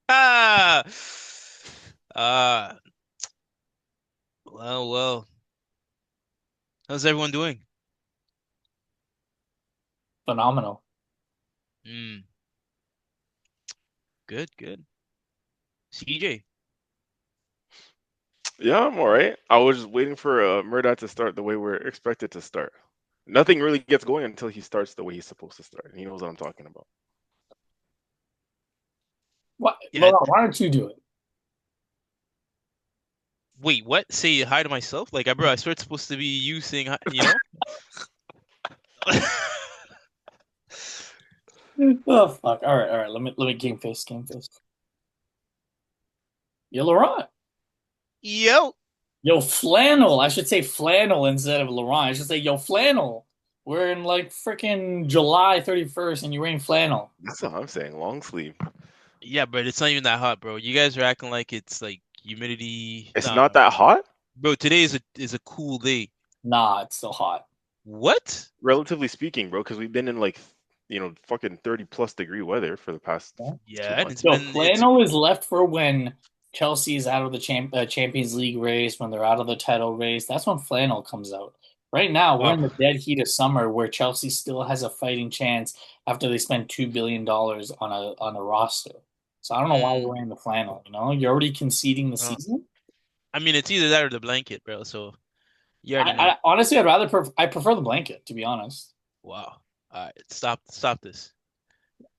Ah, uh, well. How's everyone doing? Phenomenal. Mm, good. CJ. Yeah, I'm all right. I was just waiting for Murdoch to start the way we're expected to start. Nothing really gets going until he starts the way he's supposed to start. And he knows what I'm talking about. What, Yeah. Laurent, why don't you do it? Wait, what? Say hi to myself? Like, bro, I swear it's supposed to be you saying hi, you know? Oh fuck. All right. Let me game face. Yo, Laurent. Yo. Yo, flannel. I should say flannel instead of Laurent. I should say yo flannel. We're in like freaking July 31st and you're wearing flannel. That's what I'm saying. Long sleeve. Yeah, but it's not even that hot, bro. You guys are acting like it's like humidity. It's Nah, not that hot, bro, today is a cool day. Nah, it's still hot. What? relatively speaking, bro, because we've been in like, fucking 30 plus degree weather for the past Yeah. 2 months. Yo, It's flannel is left for when Chelsea is out of the Champions League race, when they're out of the title race. That's when flannel comes out. Right now, we're oh, in the dead heat of summer where Chelsea still has a fighting chance after they spend $2 billion on a roster. So I don't know why you're mm, wearing the flannel, you know? You're already conceding the uh, season. I mean, it's either that or the blanket, bro. So you already I know. honestly I prefer the blanket, to be honest. Wow. All right, stop this.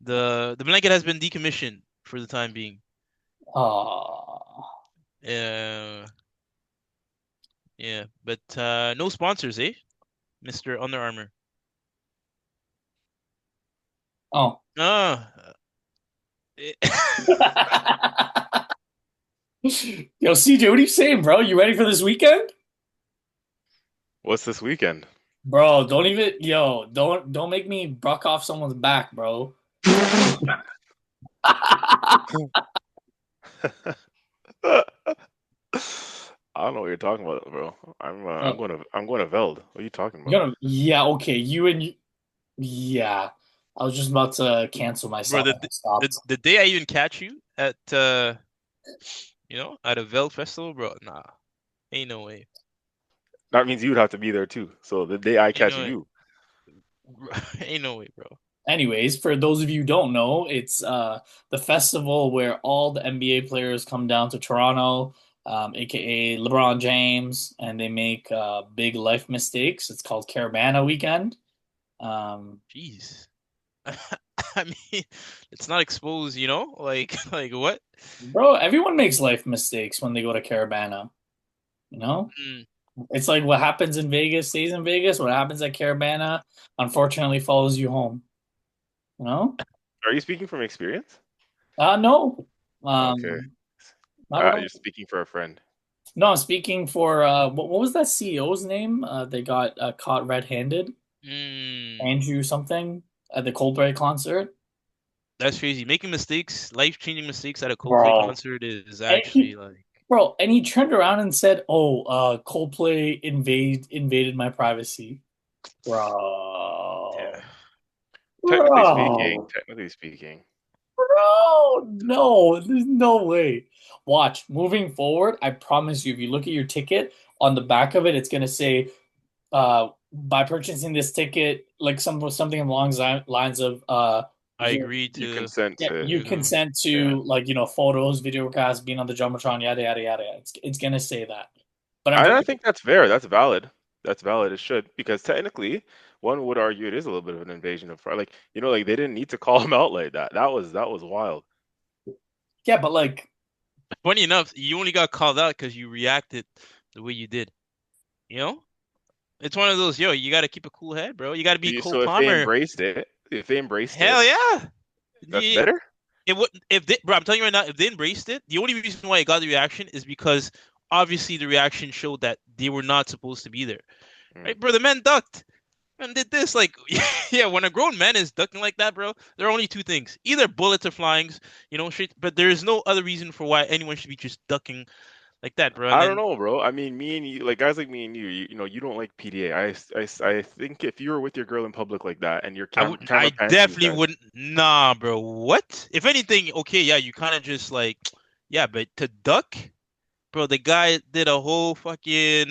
The blanket has been decommissioned for the time being. Oh, Uh, yeah, but no sponsors, eh, Mr. Under Armour? oh. Ah, Yo, CJ, what are you saying, bro? You ready for this weekend? What's this weekend? Bro, don't even don't make me buck off someone's back, bro. I don't know what you're talking about, bro. I'm Oh, going to Veld. What are you talking you about? know, yeah, okay, you and you, yeah. I was just about to cancel bro, myself the and I the stopped. the day I even catch you at at a Veld festival, bro, nah, ain't no way, That means you'd have to be there too. So the day I ain't catch no way, you, ain't no way, bro. Anyways, for those of you who don't know, it's the festival where all the NBA players come down to Toronto, aka LeBron James, and they make big life mistakes. It's called Caravana Weekend. Um, Jeez. I mean, it's not exposed, like like what? Bro, everyone makes life mistakes when they go to Caravana, you know? Mm, It's like what happens in Vegas stays in Vegas. What happens at Caravana, unfortunately, follows you home, you know? are you speaking from experience? No. Okay. Not at You're all. speaking for a friend. No, I'm speaking for what was that CEO's name? They got caught red-handed. mm, Andrew something at the Coldplay concert. that's crazy. Making mistakes, life-changing mistakes at a Coldplay Bro. concert is And actually like, and he turned around and said, "Oh, Coldplay invaded my privacy." yeah. Bro. Technically speaking, Bro. technically speaking. Bro. No, there's no way. Watch, moving forward, I promise you, if you look at your ticket, on the back of it, it's gonna say, by purchasing this ticket, like something along the lines of I you agree You to consent yeah, to, you to consent yeah. to like, photos, video casts, being on the Jumbotron, yada yada yada. It's gonna say that. But I'm I pretty think that's fair. That's valid. That's valid. It should, because technically, one would argue it is a little bit of an invasion of privacy. Like, like they didn't need to call him out like that. That was wild. yeah, but like, funny enough, you only got called out because you reacted the way you did. You know? It's one of those, you gotta keep a cool head, bro. You gotta be Cole So if they Palmer. embraced it, Hell yeah. that's The better. it would if they, bro, I'm telling you right now, if they embraced it, the only reason why it got the reaction is because obviously the reaction showed that they were not supposed to be there. Mm. Right, bro? The man ducked and did this. Like, yeah, when a grown man is ducking like that, bro, there are only two things: either bullets or flyings, straight. But there is no other reason for why anyone should be just ducking like that, bro. And I don't then know, bro. I mean, me and you, like guys like me and you know, you don't like PDA. I think if you were with your girl in public like that and your I wouldn't. camera I pans to the definitely side, wouldn't. Nah, bro. What? If anything, okay, yeah, you kind of just like, yeah, but to duck, bro. The guy did a whole fucking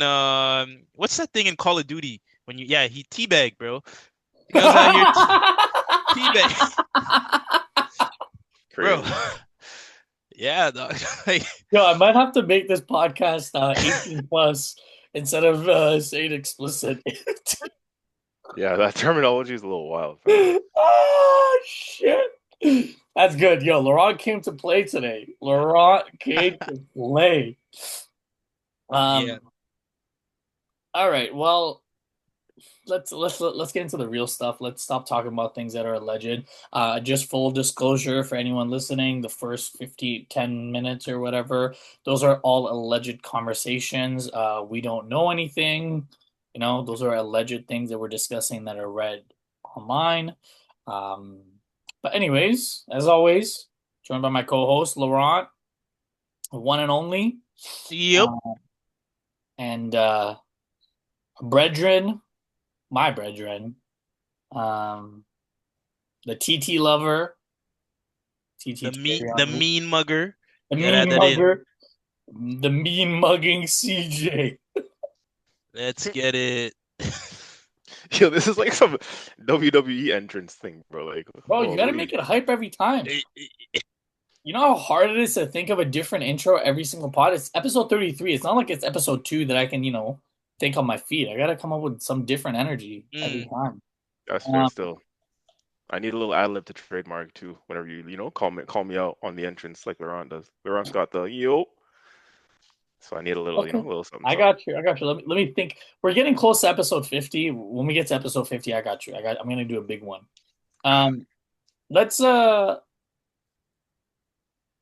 what's that thing in Call of Duty when you, yeah, he teabag, bro. The guy's out here teabag, bro. crazy. Yeah, dog. Like, Yo, I might have to make this podcast 18 plus instead of saying explicit. Yeah, that terminology is a little wild, fam. Oh shit. That's good. Yo, Laurent came to play today. Laurent came to play. yeah. Um, all right. Well, let's get into the real stuff. Let's stop talking about things that are alleged. Just full disclosure for anyone listening, the first 10 minutes or whatever, those are all alleged conversations. We don't know anything. You know, those are alleged things that we're discussing that are read online. Um, but anyways, as always, joined by my co-host Laurent, the one and only, Yep. uh, and brethren, my brethren, um, the TT lover, TT The Terriani, mean mugger. the You gotta add mean that in. mugger, the mean mugging CJ. Let's get it. Yo, this is like some WWE entrance thing, bro. Like, Bro, you gotta holy. make it hype every time. Eh, You know how hard it is to think of a different intro every single pod? It's episode 33. It's not like it's episode 2 that I can, think on my feet. I gotta come up with some different energy every mm. time. That's fair still. I need a little ad lib to trademark too. Whenever you know, call me out on the entrance like Laurent does. Laurent's got the yo, so I need a little, Okay. a little something. I got you. Let me think. We're getting close to episode 50. When we get to episode 50, I got you. I'm gonna do a big one. Let's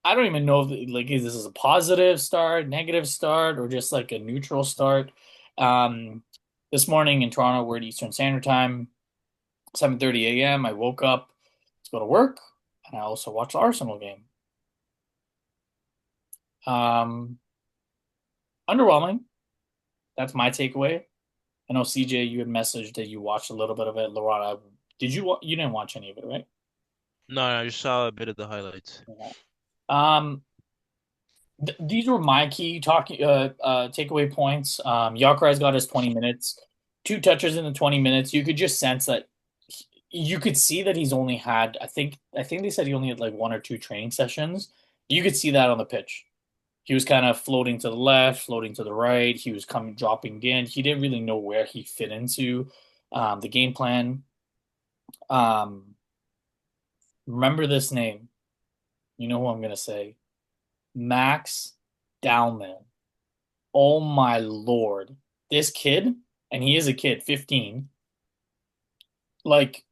I don't even know if like is this is a positive start, negative start, or just like a neutral start. This morning in Toronto, we're at Eastern Standard Time, 7:30 a.m. I woke up to go to work, and I also watched the Arsenal game. Um, Underwhelming. That's my takeaway. I know CJ, you had messaged that you watched a little bit of it. Laurent, you didn't watch any of it, right? No, I just saw a bit of the highlights. Yeah. These were my key takeaway points. Gyökeres got his 20 minutes, 2 touches in the 20 minutes. You could just sense that you could see that he's only had, I think they said he only had like 1 or 2 training sessions. You could see that on the pitch. He was kind of floating to the left, floating to the right. He was dropping in. He didn't really know where he fit into the game plan. Remember this name. You know who I'm going to say. Max Dowman. Oh my Lord. This kid, and he is a kid, 15, like,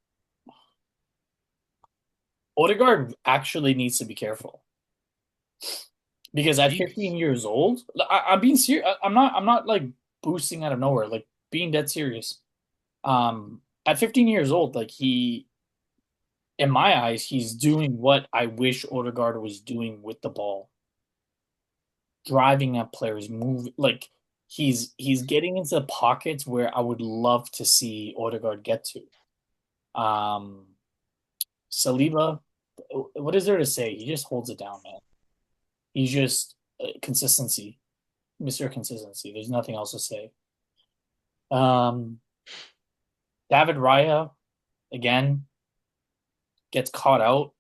Ødegaard actually needs to be careful. Because at 15 years old, I'm being serious. I'm not like boosting out of nowhere, like being dead serious. At 15 years old, like in my eyes, he's doing what I wish Ødegaard was doing with the ball. Driving at players, move like he's getting into the pockets where I would love to see Ødegaard get to. Saliba, what is there to say? He just holds it down, man. He's just consistency, Mr. Consistency. There's nothing else to say. David Raya, again, gets caught out.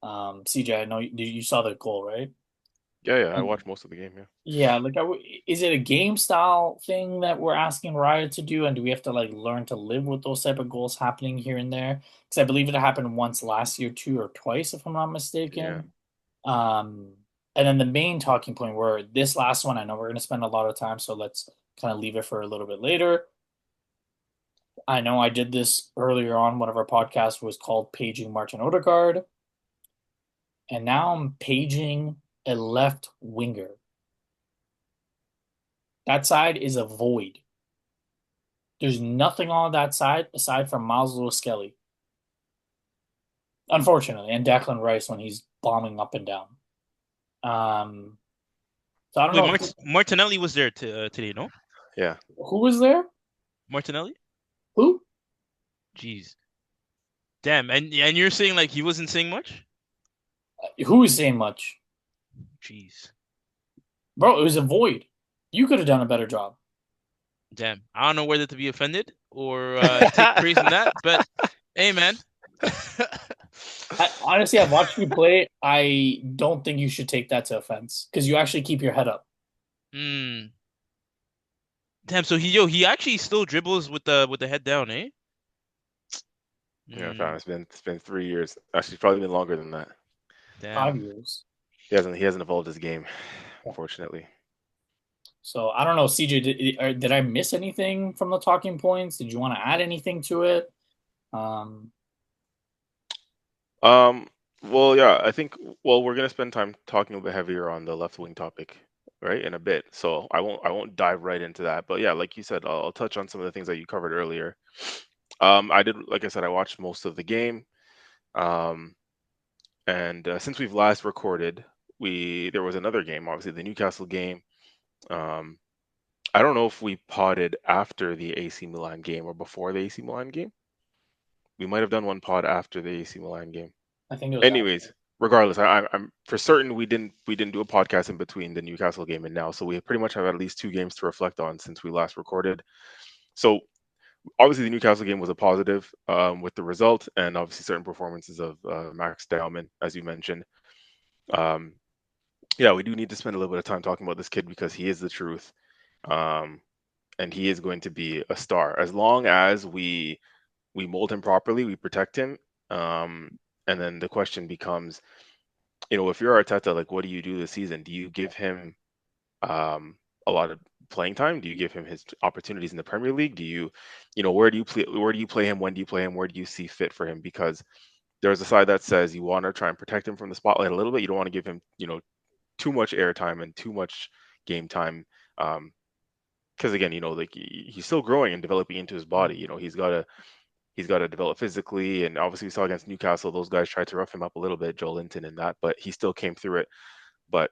CJ, I know you saw the goal, right? Yeah, I watched most of the game. Yeah. Yeah, like, is it a game style thing that we're asking Raya to do, and do we have to like learn to live with those type of goals happening here and there? Because I believe it happened once last year, too, or twice, if I'm not mistaken. And then the main talking point where this last one, I know we're going to spend a lot of time, so let's kind of leave it for a little bit later. I know I did this earlier on. One of our podcasts was called Paging Martin Ødegaard. And now I'm paging a left winger. That side is a void. There's nothing on that side aside from Miles Lewis-Skelly. Unfortunately, and Declan Rice when he's bombing up and down. So I don't Wait, know Martinelli was there today, no? Yeah. who was there. Martinelli? Who? Jeez. Damn. And you're saying like he wasn't saying much? Who is saying much, Jeez. bro? It was a void. You could have done a better job. Damn. I don't know whether to be offended or take praise in that, but hey, man. Honestly, I've watched you play. I don't think you should take that to offense because you actually keep your head up. Hmm. Damn. So he actually still dribbles with the head down, eh? Yeah, I found it's been 3 years. Actually, it's probably been longer than that. 5 Damn. years. He hasn't evolved his game, unfortunately. So I don't know, CJ. Did I miss anything from the talking points? Did you want to add anything to it? Well, yeah, I think we're gonna spend time talking a bit heavier on the left wing topic, right, in a bit. So I won't dive right into that. But yeah, like you said, I'll touch on some of the things that you covered earlier. I did, like I said, I watched most of the game. Um, and since we've last recorded, there was another game, obviously the Newcastle game. Um, I don't know if we potted after the AC Milan game or before the AC Milan game. We might have done one pod after the AC Milan game. I think it was. Anyways, regardless, I'm for certain we didn't do a podcast in between the Newcastle game and now, so we pretty much have at least 2 games to reflect on since we last recorded. So obviously the Newcastle game was a positive with the result and obviously certain performances of Max Dowman, as you mentioned. Um, yeah, we do need to spend a little bit of time talking about this kid because he is the truth, and he is going to be a star as long as we mold him properly, we protect him. And then the question becomes, if you're Arteta, like, what do you do this season? Do you give him a lot of playing time? Do you give him his opportunities in the Premier League? Do you, where do you play? Where do you play him? When do you play him? Where do you see fit for him? Because there's a side that says you want to try and protect him from the spotlight a little bit. You don't want to give him, too much airtime and too much game time. Because again, like he's still growing and developing into his body. He's got to develop physically, and obviously we saw against Newcastle, those guys tried to rough him up a little bit, Joel Linton and that, but he still came through it. But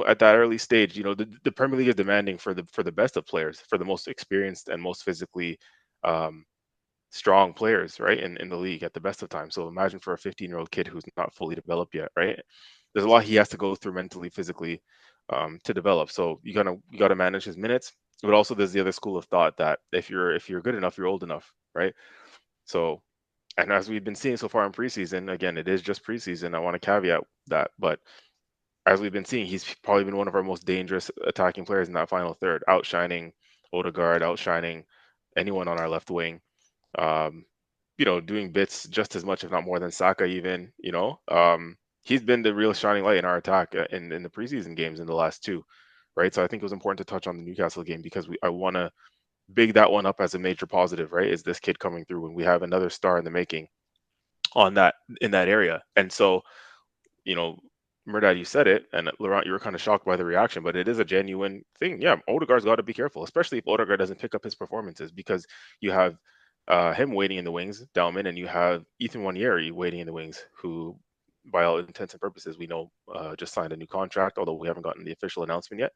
at that early stage, the Premier League is demanding for the best of players, for the most experienced and most physically strong players, right, in the league at the best of times. So imagine for a 15-year-old kid who's not fully developed yet, right? There's a lot he has to go through mentally, physically, to develop. So you got to manage his minutes, but also there's the other school of thought that if you're good enough, you're old enough, right? So, and as we've been seeing so far in preseason, again, it is just preseason. I want to caveat that, but as we've been seeing, he's probably been one of our most dangerous attacking players in that final third, outshining Ødegaard, outshining anyone on our left wing. Um, doing bits just as much, if not more, than Saka even. He's been the real shining light in our attack in the preseason games in the last two, right? So I think it was important to touch on the Newcastle game because I want to big that one up as a major positive, right? Is this kid coming through when we have another star in the making in that area? And so, Murdad, you said it, and Laurent, you were kind of shocked by the reaction, but it is a genuine thing. Yeah, Odegaard's got to be careful, especially if Odegaard doesn't pick up his performances, because you have him waiting in the wings, Dowman, and you have Ethan Nwaneri waiting in the wings, who, by all intents and purposes, we know just signed a new contract, although we haven't gotten the official announcement yet.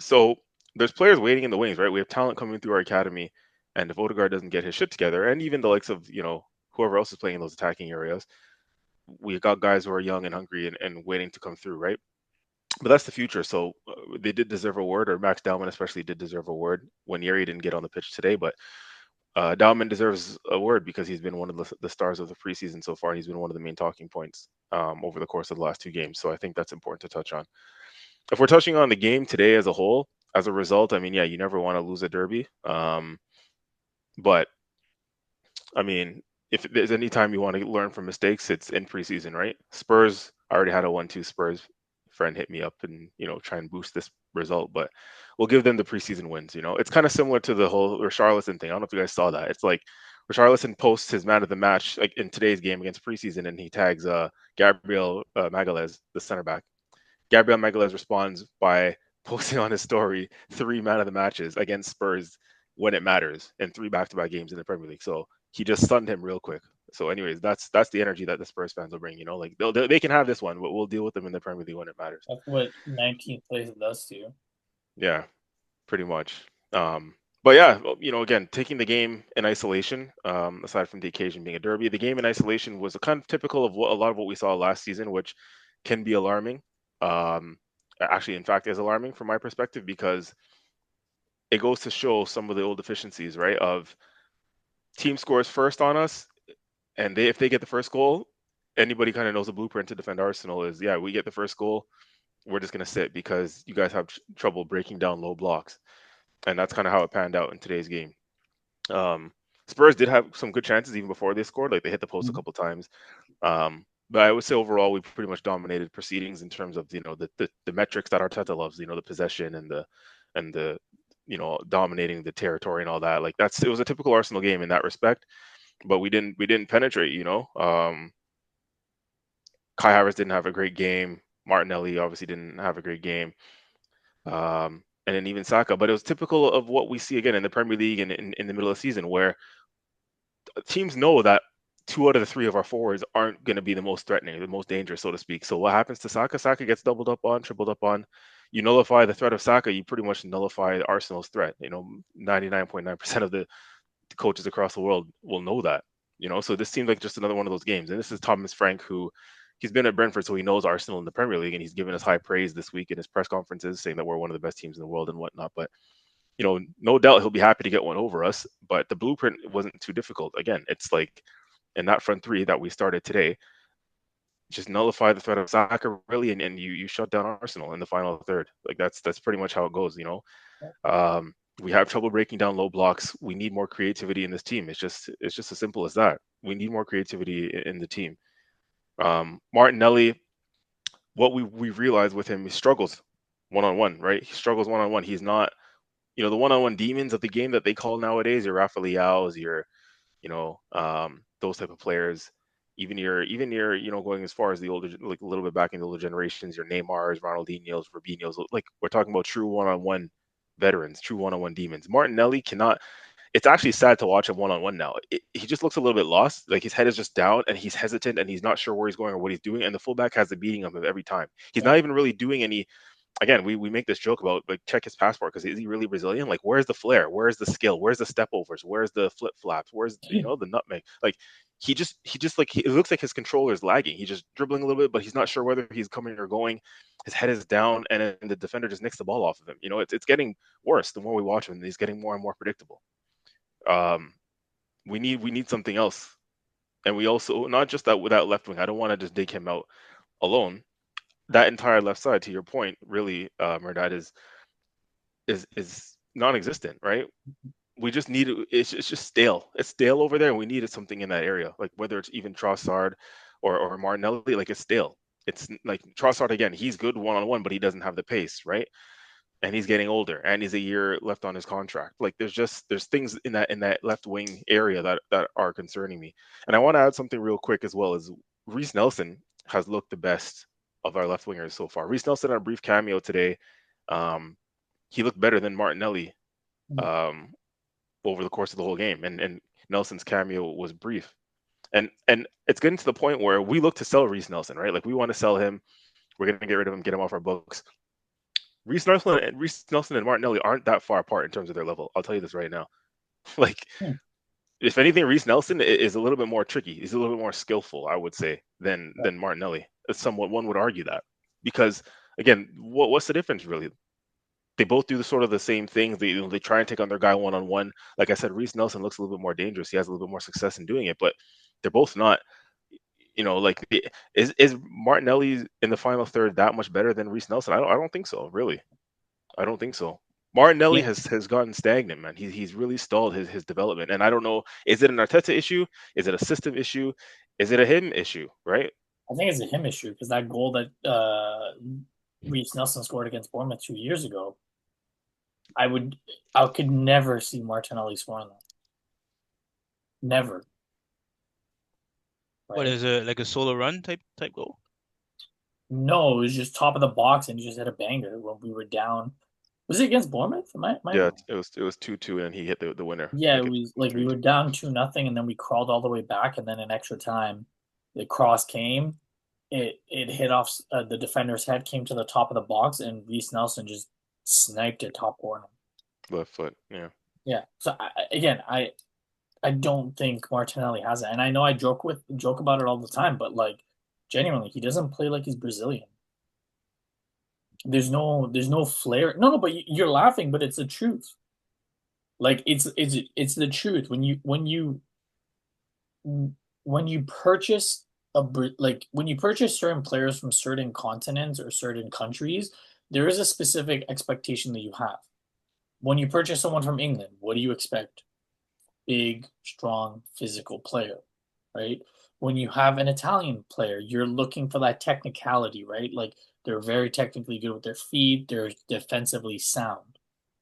So there's players waiting in the wings, right? We have talent coming through our academy, and if Odegaard doesn't get his shit together, and even the likes of whoever else is playing in those attacking areas, we got guys who are young and hungry and waiting to come through, right? But that's the future. So they did deserve a word, or Max Dowman especially did deserve a word. When Yeri didn't get on the pitch today, but Dowman deserves a word because he's been one of the stars of the preseason so far. He's been one of the main talking points over the course of the last 2 games. So I think that's important to touch on. If we're touching on the game today as a whole, as a result, I mean, yeah, you never want to lose a derby. But I mean, if there's any time you want to learn from mistakes, it's in preseason, right? Spurs, I already had a 1-2 Spurs friend hit me up and, try and boost this result, but we'll give them the preseason wins. It's kind of similar to the whole Richarlison thing. I don't know if you guys saw that. It's like Richarlison posts his man of the match, like in today's game against preseason, and he tags Gabriel Magalhaes, the center back. Gabriel Magalhaes responds by posting on his story 3 man of the matches against Spurs when it matters in 3 back-to-back games in the Premier League. So he just stunned him real quick. So, anyways, that's the energy that the Spurs fans will bring. Like they can have this one, but we'll deal with them in the Premier League when it matters. That's what 19th place does to you. Yeah, pretty much. But yeah, again, taking the game in isolation, aside from the occasion being a derby, the game in isolation was a kind of typical of a lot of what we saw last season, which can be alarming. Actually, in fact, is alarming from my perspective because it goes to show some of the old deficiencies, right? Of team scores first on us, and if they get the first goal, anybody kind of knows the blueprint to defend Arsenal is, yeah, we get the first goal, we're just gonna sit because you guys have trouble breaking down low blocks, and that's kind of how it panned out in today's game. Um, Spurs did have some good chances even before they scored, like they hit the post a couple times. But I would say overall we pretty much dominated proceedings in terms of the metrics that Arteta loves, the possession and the dominating the territory and all that. Like it was a typical Arsenal game in that respect, but we didn't penetrate. Kai Havertz didn't have a great game. Martinelli obviously didn't have a great game. And then even Saka, but it was typical of what we see again in the Premier League and in the middle of the season, where teams know that 2 out of the 3 of our forwards aren't going to be the most threatening, the most dangerous, so to speak. So what happens to Saka? Saka gets doubled up on, tripled up on. You nullify the threat of Saka, you pretty much nullify Arsenal's threat. 99.9% of the coaches across the world will know that. So this seems like just another one of those games. And this is Thomas Frank, who he's been at Brentford, so he knows Arsenal in the Premier League, and he's given us high praise this week in his press conferences, saying that we're one of the best teams in the world and whatnot. But no doubt he'll be happy to get one over us. But the blueprint wasn't too difficult. Again, it's like in that front three that we started today, just nullify the threat of Saka really, and you shut down Arsenal in the final third. Like that's pretty much how it goes. We have trouble breaking down low blocks. We need more creativity in this team. It's just as simple as that. We need more creativity in the team. Martinelli, what we realized with him, he struggles one-on-one, right? He struggles one-on-one. He's not, the one-on-one demons of the game that they call nowadays, your Rafa Leao's, your, those type of players. Even your, going as far as the older, like a little bit back in the older generations, your Neymar's, Ronaldinho's, Robinho's, like we're talking about true one-on-one veterans, true one-on-one demons. Martinelli cannot. It's actually sad to watch him one-on-one now. He just looks a little bit lost. Like his head is just down and he's hesitant and he's not sure where he's going or what he's doing. And the fullback has the beating of him every time. He's not even really doing any. Again, we make this joke about like check his passport because is he really Brazilian? Like where's the flair? Where's the skill? Where's the step overs? Where's the flip flaps? Where's the nutmeg? Like he just like it looks like his controller is lagging. He's just dribbling a little bit, but he's not sure whether he's coming or going. His head is down, and then the defender just nicks the ball off of him. It's getting worse the more we watch him. And he's getting more and more predictable. We need something else, and we also not just that with that left wing. I don't want to just dig him out alone. That entire left side, to your point, really, Merdad is non-existent, right? We just need it's just stale. It's stale over there, and we needed something in that area, like whether it's even Trossard or Martinelli, like it's stale. It's like Trossard again. He's good one-on-one, but he doesn't have the pace, right? And he's getting older, and he's a year left on his contract. Like there's things in that left wing area that are concerning me. And I want to add something real quick as well. Is Reece Nelson has looked the best of our left wingers so far. Reece Nelson had a brief cameo today. He looked better than Martinelli over the course of the whole game, and Nelson's cameo was brief. And it's getting to the point where we look to sell Reece Nelson, right? Like we want to sell him. We're gonna get rid of him, get him off our books. Reece Nelson and Martinelli aren't that far apart in terms of their level. I'll tell you this right now. Like, if anything, Reece Nelson is a little bit more tricky. He's a little bit more skillful, I would say, than Martinelli. Somewhat, one would argue that because again, what's the difference really? They both do the same things. They try and take on their guy one-on-one. Like I said, Reece Nelson looks a little bit more dangerous. He has a little bit more success in doing it, but they're both not. Like is Martinelli in the final third that much better than Reece Nelson? I don't think so. Really, I don't think so. Martinelli has gotten stagnant, man. He's really stalled his development, and I don't know. Is it an Arteta issue? Is it a system issue? Is it a him issue? Right? I think it's a him issue because that goal that Reece Nelson scored against Bournemouth 2 years ago, I could never see Martinelli scoring that. Never. Right? What is it, like a solo run type goal? No, it was just top of the box and he just hit a banger when we were down Was it against Bournemouth? Yeah, it was 2-2, and he hit the winner. Yeah, Like it it was like we 3-2. were down 2-0, and then we crawled all the way back, and then in extra time, the cross came. It hit off the defender's head, came to the top of the box, and Reece Nelson just sniped it top corner. Left foot. Yeah. Yeah. So again, I don't think Martinelli has it, and I know I joke about it all the time, but like genuinely, he doesn't play like he's Brazilian. There's no flair. No, but you're laughing, but it's the truth. Like it's the truth when you purchase when you purchase certain players from certain continents or certain countries, there is a specific expectation that you have. When you purchase someone from England, what do you expect? Big, strong, physical player, right? When you have an Italian player, you're looking for that technicality, right? Like they're very technically good with their feet, they're defensively sound,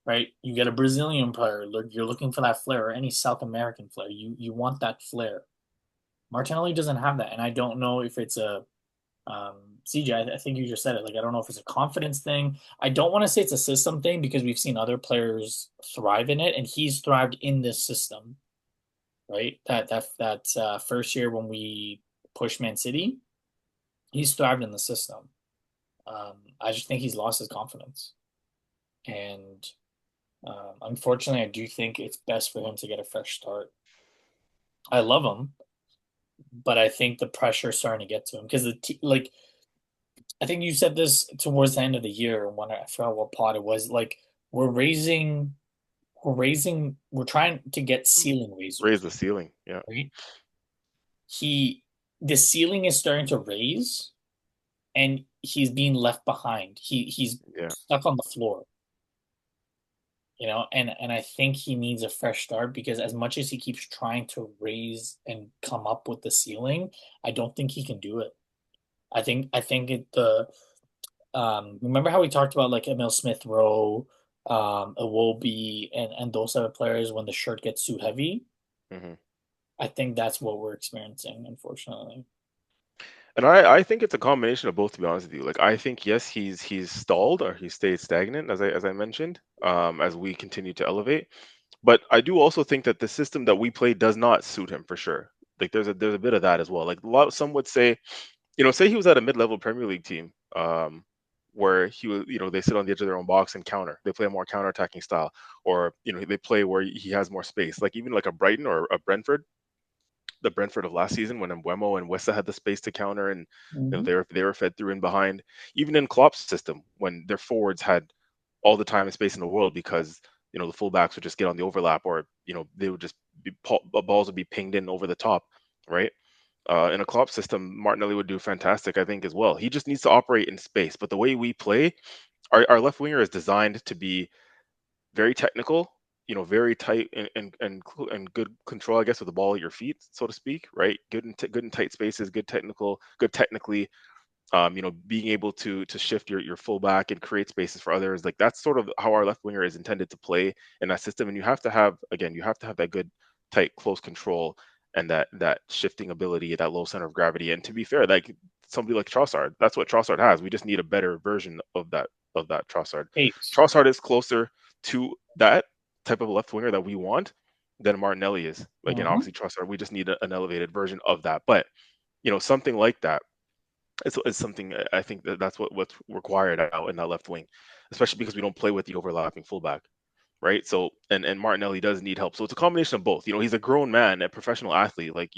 right? You get a Brazilian player, you're looking for that flair, or any South American player. You want that flair. Martinelli doesn't have that, and I don't know if it's a CJ. I think you just said it. Like I don't know if it's a confidence thing. I don't want to say it's a system thing because we've seen other players thrive in it, and he's thrived in this system, right? That first year when we pushed Man City, he's thrived in the system. I just think he's lost his confidence, and unfortunately, I do think it's best for him to get a fresh start. I love him, but I think the pressure is starting to get to him because like I think you said this towards the end of the year when I forgot what pod it was. Like we're trying to get ceiling raisers. Raise the ceiling. Yeah. Right? The ceiling is starting to raise, and he's being left behind. He's stuck on the floor. You know, and I think he needs a fresh start because as much as he keeps trying to raise and come up with the ceiling, I don't think he can do it. I think remember how we talked about like Emil Smith Rowe, Iwobi, and those type of players when the shirt gets too heavy. Mm-hmm. I think that's what we're experiencing, unfortunately. And I think it's a combination of both, to be honest with you. Like I think yes, he's stalled or he stayed stagnant, as I mentioned, as we continue to elevate. But I do also think that the system that we play does not suit him for sure. Like there's a bit of that as well. Like some would say, say he was at a mid-level Premier League team, where he was, they sit on the edge of their own box and counter. They play a more counter-attacking style, or they play where he has more space. Like even like a Brighton or a Brentford, the Brentford of last season when Mbeumo and Wessa had the space to counter, and they were fed through and behind. Even in Klopp's system, when their forwards had all the time and space in the world because the fullbacks would just get on the overlap, or they would just balls would be pinged in over the top, right? In a Klopp system, Martinelli would do fantastic, I think, as well. He just needs to operate in space. But the way we play, our left winger is designed to be very technical, very tight and good control, I guess, with the ball at your feet, so to speak, right? Good in tight spaces, good technically. Being able to shift your fullback and create spaces for others. Like that's sort of how our left winger is intended to play in that system. And you have to have that good, tight, close control and that shifting ability, that low center of gravity. And to be fair, like somebody like Trossard, that's what Trossard has. We just need a better version of that Trossard. Trossard is closer to that type of left winger that we want than Martinelli is. Again, obviously Trossard, we just need an elevated version of that. But something like that. It's something I think that's what's required out in that left wing, especially because we don't play with the overlapping fullback, right? So and Martinelli does need help. So it's a combination of both. He's a grown man, a professional athlete. Like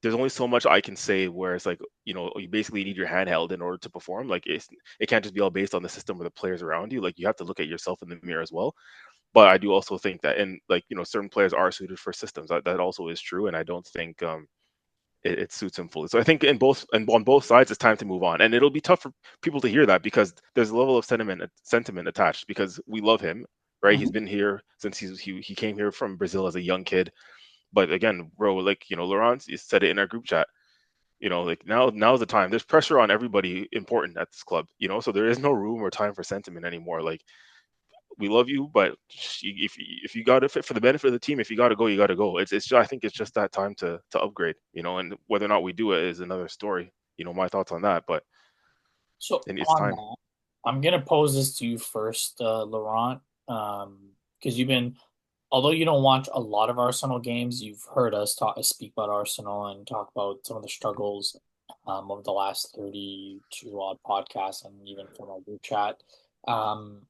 there's only so much I can say where it's like you basically need your hand held in order to perform. Like it can't just be all based on the system or the players around you. Like you have to look at yourself in the mirror as well. But I do also think that certain players are suited for systems. That also is true, and I don't think it suits him fully. So I think on both sides, it's time to move on, and it'll be tough for people to hear that because there's a level of sentiment attached because we love him, right? He's been here since he came here from Brazil as a young kid. But again, bro, like Laurent said it in our group chat. Like now's the time. There's pressure on everybody important at this club. So there is no room or time for sentiment anymore. Like we love you, but if you got to fit for the benefit of the team, if you got to go, you got to go. I think it's just that time to upgrade, and whether or not we do it is another story. My thoughts on that, but So it's on time. that, I'm gonna pose this to you first, Laurent, because although you don't watch a lot of Arsenal games, you've heard us speak about Arsenal and talk about some of the struggles of the last 32 odd podcasts and even from our group chat. Um,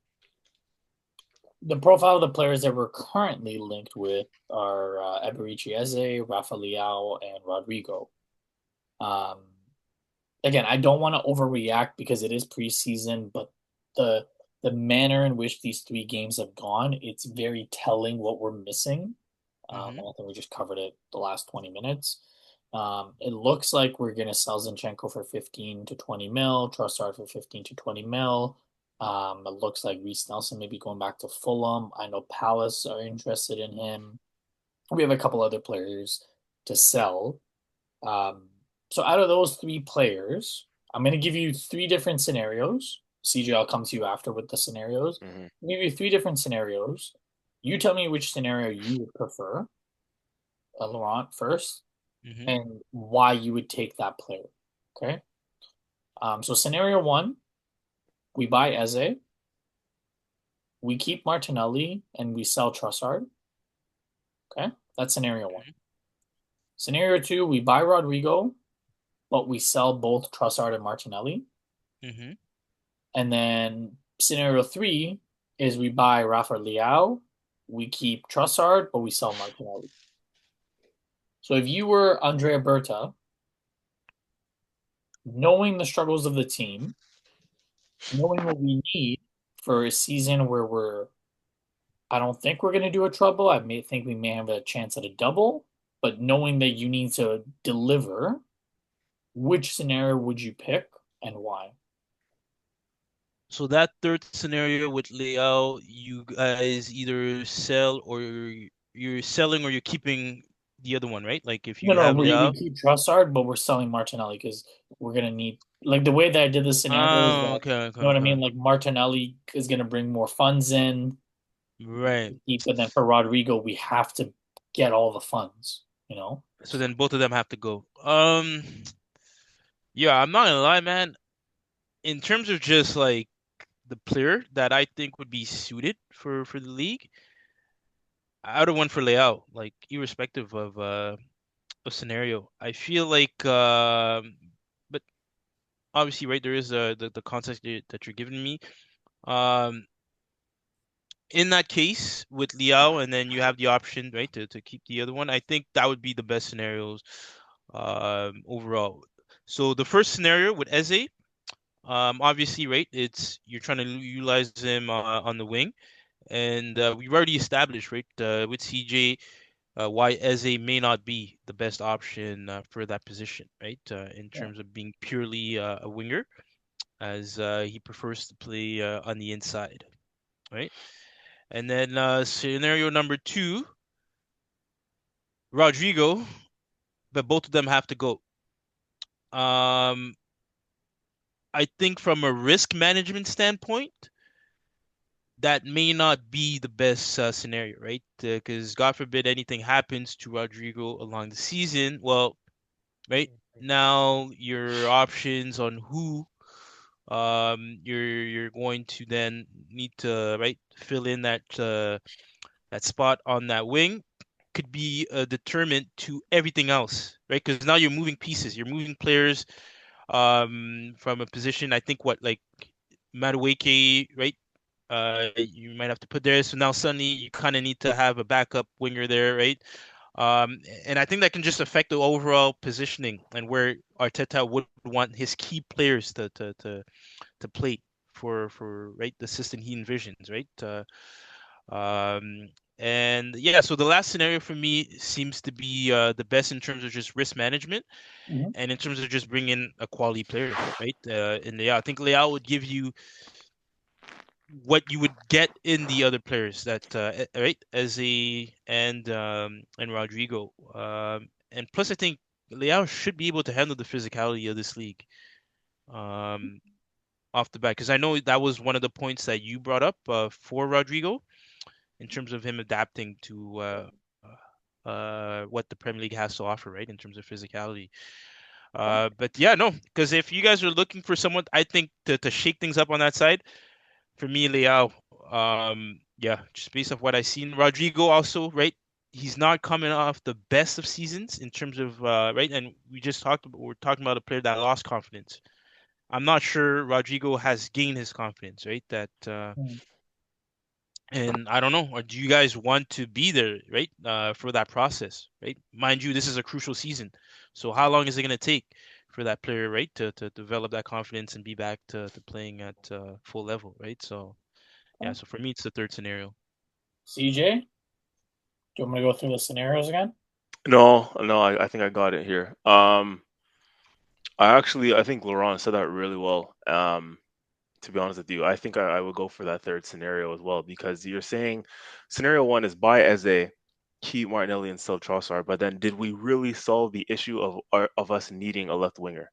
the profile of the players that we're currently linked with are Eberechi Eze, Rafa Leao, and Rodrygo. Um, Again, I don't want to overreact because it is preseason, but the the manner in which these three games have gone, it's very telling what we're missing. Mm-hmm. I think we just covered it the last 20 minutes. It looks like we're going to sell Zinchenko for 15 to 20 mil, Trossard for 15 to 20 mil. It looks like Reece Nelson may be going back to Fulham. I know Palace are interested in him. We have a couple other players to sell. Um, so out of those three players, I'm going to give you three different scenarios. CJ, I'll come to you after with the scenarios. Mm-hmm. I'll give you three different scenarios. You tell me which scenario you would prefer, Laurent, first, Mm-hmm. and why you would take that player. Okay. So scenario one, we buy Eze, we keep Martinelli, and we sell Trossard. Okay. That's scenario one. Scenario two, we buy Rodrygo, but we sell both Trossard and Martinelli. Mm-hmm. And then scenario three is we buy Rafa Leao, we keep Trossard, but we sell Martinelli. So if you were Andrea Berta, knowing the struggles of the team, knowing what we need for a season where I don't think we're going to do a treble. I may think we may have a chance at a double, but knowing that you need to deliver, which scenario would you pick and why? So that third scenario with Leao, you guys either sell or you're selling or you're keeping the other one, right? Like if No, you no, have we Leao. keep Trossard, but we're selling Martinelli because we're gonna need like the way that I did the scenario is Oh, that okay, okay, you know what I okay. mean. Like Martinelli is gonna bring more funds in, Right. but then for Rodrigo, we have to get all the funds. You know. So then both of them have to go. Yeah, I'm not gonna lie, man. In terms of just like the player that I think would be suited for the league, I would have went for Leao, like irrespective of a scenario. I feel like but obviously, right, there is the context that you're giving me. Um, in that case with Liao, and then you have the option, right, to keep the other one. I think that would be the best scenarios overall. So the first scenario with Eze, obviously, right, it's you're trying to utilize him on the wing, and we've already established, right, with CJ, why Eze may not be the best option for that position, right, in Yeah. terms of being purely a winger, as he prefers to play on the inside, right? And then scenario number two, Rodrigo, but both of them have to go. Um, I think from a risk management standpoint, that may not be the best scenario, right? Because God forbid anything happens to Rodrigo along the season. Well, right now your options on who you're going to then need to right fill in that spot on that wing could be a determinant to everything else, right? Because now you're moving pieces, you're moving players from a position. I think what like Madueke, right? You might have to put there. So now suddenly you kind of need to have a backup winger there, right? And I think that can just affect the overall positioning and where Arteta would want his key players to play for right the system he envisions, right? Um, and yeah, so the last scenario for me seems to be the best in terms of just risk management Mhm. and in terms of just bringing a quality player, right? And yeah, I think Leao would give you what you would get in the other players that right Eze and Rodrigo. And plus, I think Leao should be able to handle the physicality of this league um, off the bat because I know that was one of the points that you brought up for Rodrigo in terms of him adapting to what the Premier League has to offer, right, in terms of physicality. But yeah, no, because if you guys are looking for someone, I think to shake things up on that side, for me, Leao, yeah, just based off what I've seen, Rodrigo also, right? He's not coming off the best of seasons in terms of right, and we're talking about a player that lost confidence. I'm not sure Rodrigo has gained his confidence, right? Mm. And I don't know, or do you guys want to be there, right? For that process, right? Mind you, this is a crucial season. So how long is it going to take for that player, right, to develop that confidence and be back to playing at full level, right? So yeah, so for me, it's the third scenario. CJ, do you want me to go through the scenarios again? No, I think I got it here. I think Laurent said that really well. To be honest with you, I think I would go for that third scenario as well because you're saying scenario one is buy Eze, keep Martinelli and sell Trossard, but then did we really solve the issue of us needing a left winger?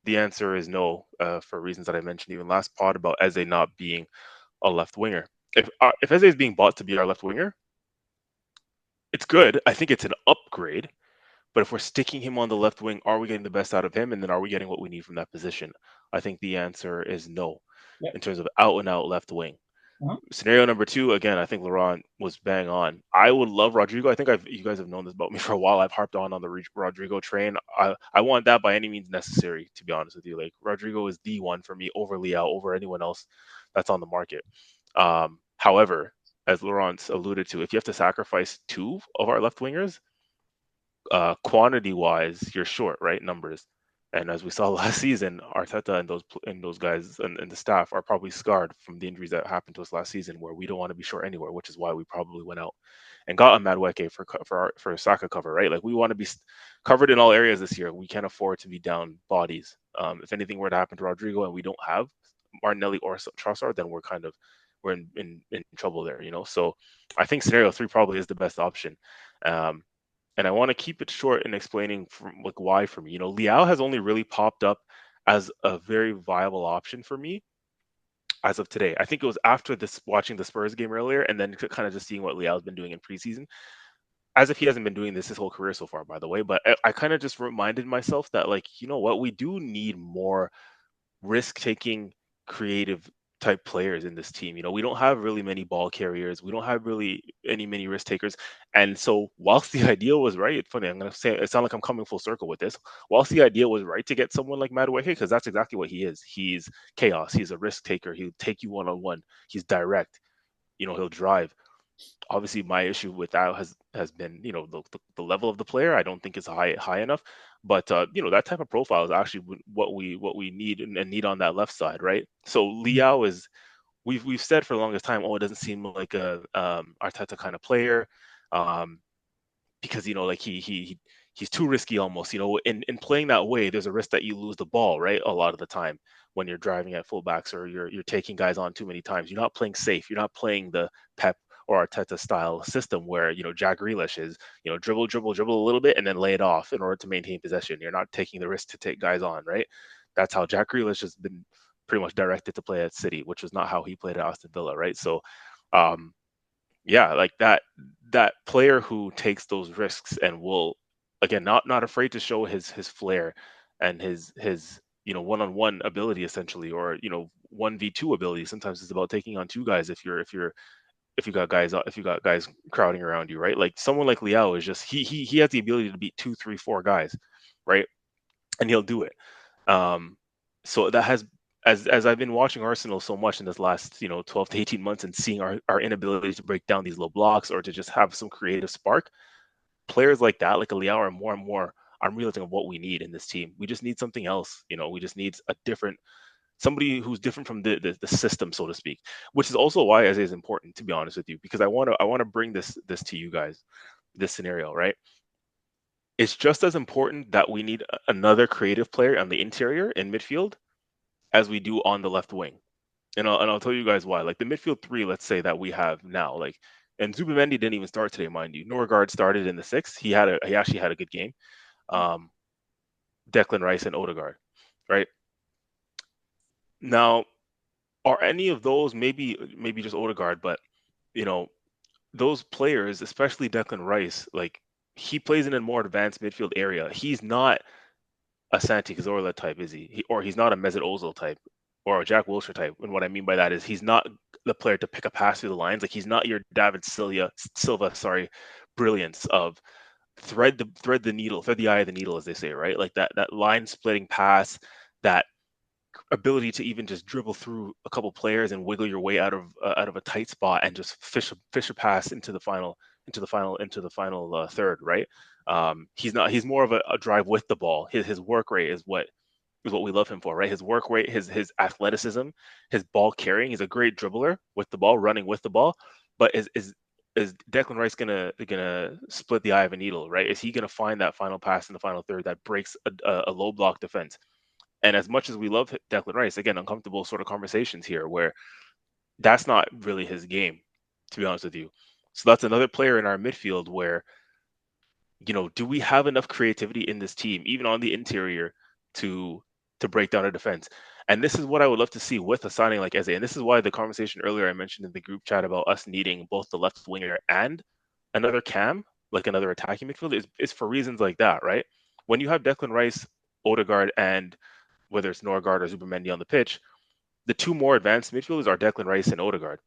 The answer is no, for reasons that I mentioned even last pod about Eze not being a left winger. If Eze is being bought to be our left winger, it's good. I think it's an upgrade. But if we're sticking him on the left wing, are we getting the best out of him? And then are we getting what we need from that position? I think the answer is no Yep. in terms of out and out left wing. Uh-huh. Scenario number two, again, I think Laurent was bang on. I would love Rodrigo. I think you guys have known this about me for a while. I've harped on the Rodrigo train. I want that by any means necessary, to be honest with you. Like Rodrigo is the one for me over Leao, over anyone else that's on the market. However, as Laurent alluded to, if you have to sacrifice two of our left wingers, quantity wise, you're short, right? Numbers. And as we saw last season, Arteta and those guys and the staff are probably scarred from the injuries that happened to us last season, where we don't want to be short anywhere, which is why we probably went out and got a Madueke for Saka cover, right? Like we want to be covered in all areas this year. We can't afford to be down bodies. If anything were to happen to Rodrigo and we don't have Martinelli or Trossard, then we're in trouble there, you know. So I think scenario three probably is the best option. Um, and I want to keep it short in explaining like why for me. You know, Liao has only really popped up as a very viable option for me as of today. I think it was after this watching the Spurs game earlier, and then kind of just seeing what Liao's been doing in preseason. As if he hasn't been doing this his whole career so far, by the way. But I kind of just reminded myself that, like, you know what, we do need more risk-taking, creative type players in this team. You know, we don't have really many ball carriers. We don't have really many risk takers. And so, whilst the idea was right, it's funny. I'm gonna say it sounds like I'm coming full circle with this. Whilst the idea was right to get someone like Madueke, because that's exactly what he is. He's chaos. He's a risk taker. He'll take you one on one. He's direct. You know, he'll drive. Obviously, my issue with that has been, you know, the level of the player. I don't think it's high enough. But you know, that type of profile is actually what we need and need on that left side, right? So Liao is, we've said for the longest time, oh, it doesn't seem like a Arteta kind of player, um, because you know, like he's too risky almost. You know, in playing that way, there's a risk that you lose the ball, right? A lot of the time when you're driving at fullbacks or you're taking guys on too many times, you're not playing safe. You're not playing the Pep or Arteta style system where, you know, Jack Grealish is, you know, dribble a little bit and then lay it off in order to maintain possession. You're not taking the risk to take guys on, right? That's how Jack Grealish has been pretty much directed to play at City, which was not how he played at Aston Villa, right? So, um, yeah, like that player who takes those risks and will, again, not afraid to show his flair and his you know, one-on-one ability essentially, or you know, 1v2 ability. Sometimes it's about taking on two guys if you got guys crowding around you, right? Like someone like Liao is just he has the ability to beat two, three, four guys, right? And he'll do it. Um, so that has, as I've been watching Arsenal so much in this last, you know, 12 to 18 months and seeing our inability to break down these low blocks or to just have some creative spark, players like that, like a Liao, are more and more, I'm realizing, of what we need in this team. We just need something else. You know, we just need a different, somebody who's different from the system, so to speak. Which is also why Eze is important, to be honest with you, because I want to bring this to you guys, this scenario, right? It's just as important that we need another creative player on the interior in midfield as we do on the left wing. And I'll tell you guys why. Like the midfield three, let's say that we have now, like, and Zubimendi didn't even start today, mind you. Nørgaard started in the sixth. He actually had a good game. Um, Declan Rice and Ødegaard, right? Now, are any of those, maybe just Ødegaard, but you know, those players, especially Declan Rice, like he plays in a more advanced midfield area. He's not a Santi Cazorla type, is he? Or he's not a Mesut Ozil type or a Jack Wilshere type. And what I mean by that is he's not the player to pick a pass through the lines. Like he's not your David Silva, brilliance of thread the needle, thread the eye of the needle, as they say, right? Like that line splitting pass, that ability to even just dribble through a couple players and wiggle your way out of a tight spot and just fish a pass into the final third, right? He's more of a drive with the ball. His work rate is what we love him for, right? His work rate, his athleticism, his ball carrying. He's a great dribbler with the ball, running with the ball. But is Declan Rice gonna split the eye of a needle, right? Is he gonna find that final pass in the final third that breaks a low block defense? And as much as we love Declan Rice, again, uncomfortable sort of conversations here where that's not really his game, to be honest with you. So that's another player in our midfield where, do we have enough creativity in this team, even on the interior, to break down a defense? And this is what I would love to see with a signing like Eze. And this is why the conversation earlier I mentioned in the group chat about us needing both the left winger and another cam, like another attacking midfielder, is for reasons like that, right? When you have Declan Rice, Ødegaard, and whether it's Nørgaard or Zubimendi on the pitch, the two more advanced midfielders are Declan Rice and Ødegaard.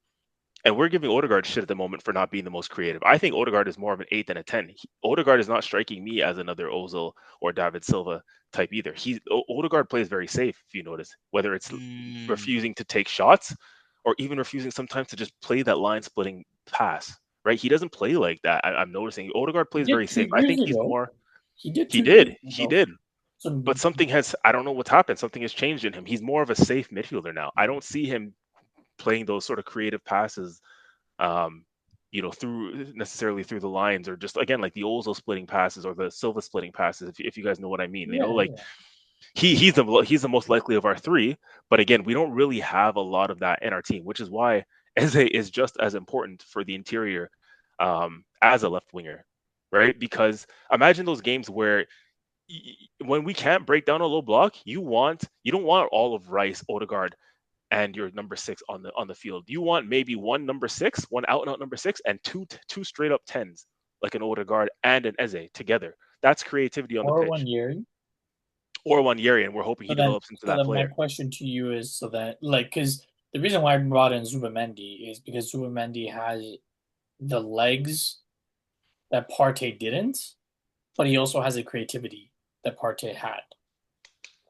And we're giving Ødegaard shit at the moment for not being the most creative. I think Ødegaard is more of an 8 than a 10. Ødegaard is not striking me as another Ozil or David Silva type either. Ødegaard plays very safe, if you notice, whether it's refusing to take shots or even refusing sometimes to just play that line splitting pass, right? He doesn't play like that. I'm noticing Ødegaard plays very safe. I think he's more. He did. He did. But something I don't know what's happened. Something has changed in him. He's more of a safe midfielder now. I don't see him playing those sort of creative passes, necessarily through the lines, or just again like the Ozil splitting passes or the Silva splitting passes. If you guys know what I mean, he's the most likely of our three. But again, we don't really have a lot of that in our team, which is why Eze is just as important for the interior as a left winger, right? Because imagine those games where when we can't break down a low block, you don't want all of Rice, Ødegaard, and your number 6 on the field. You want maybe one number 6, one out and out number 6, and two straight up 10s like an Ødegaard and an Eze together. That's creativity on the pitch. Or one Yeri, and we're hoping he develops into that player. My question to you is because the reason why I brought in Zubimendi is because Zubimendi has the legs that Partey didn't, but he also has a creativity that Partey had.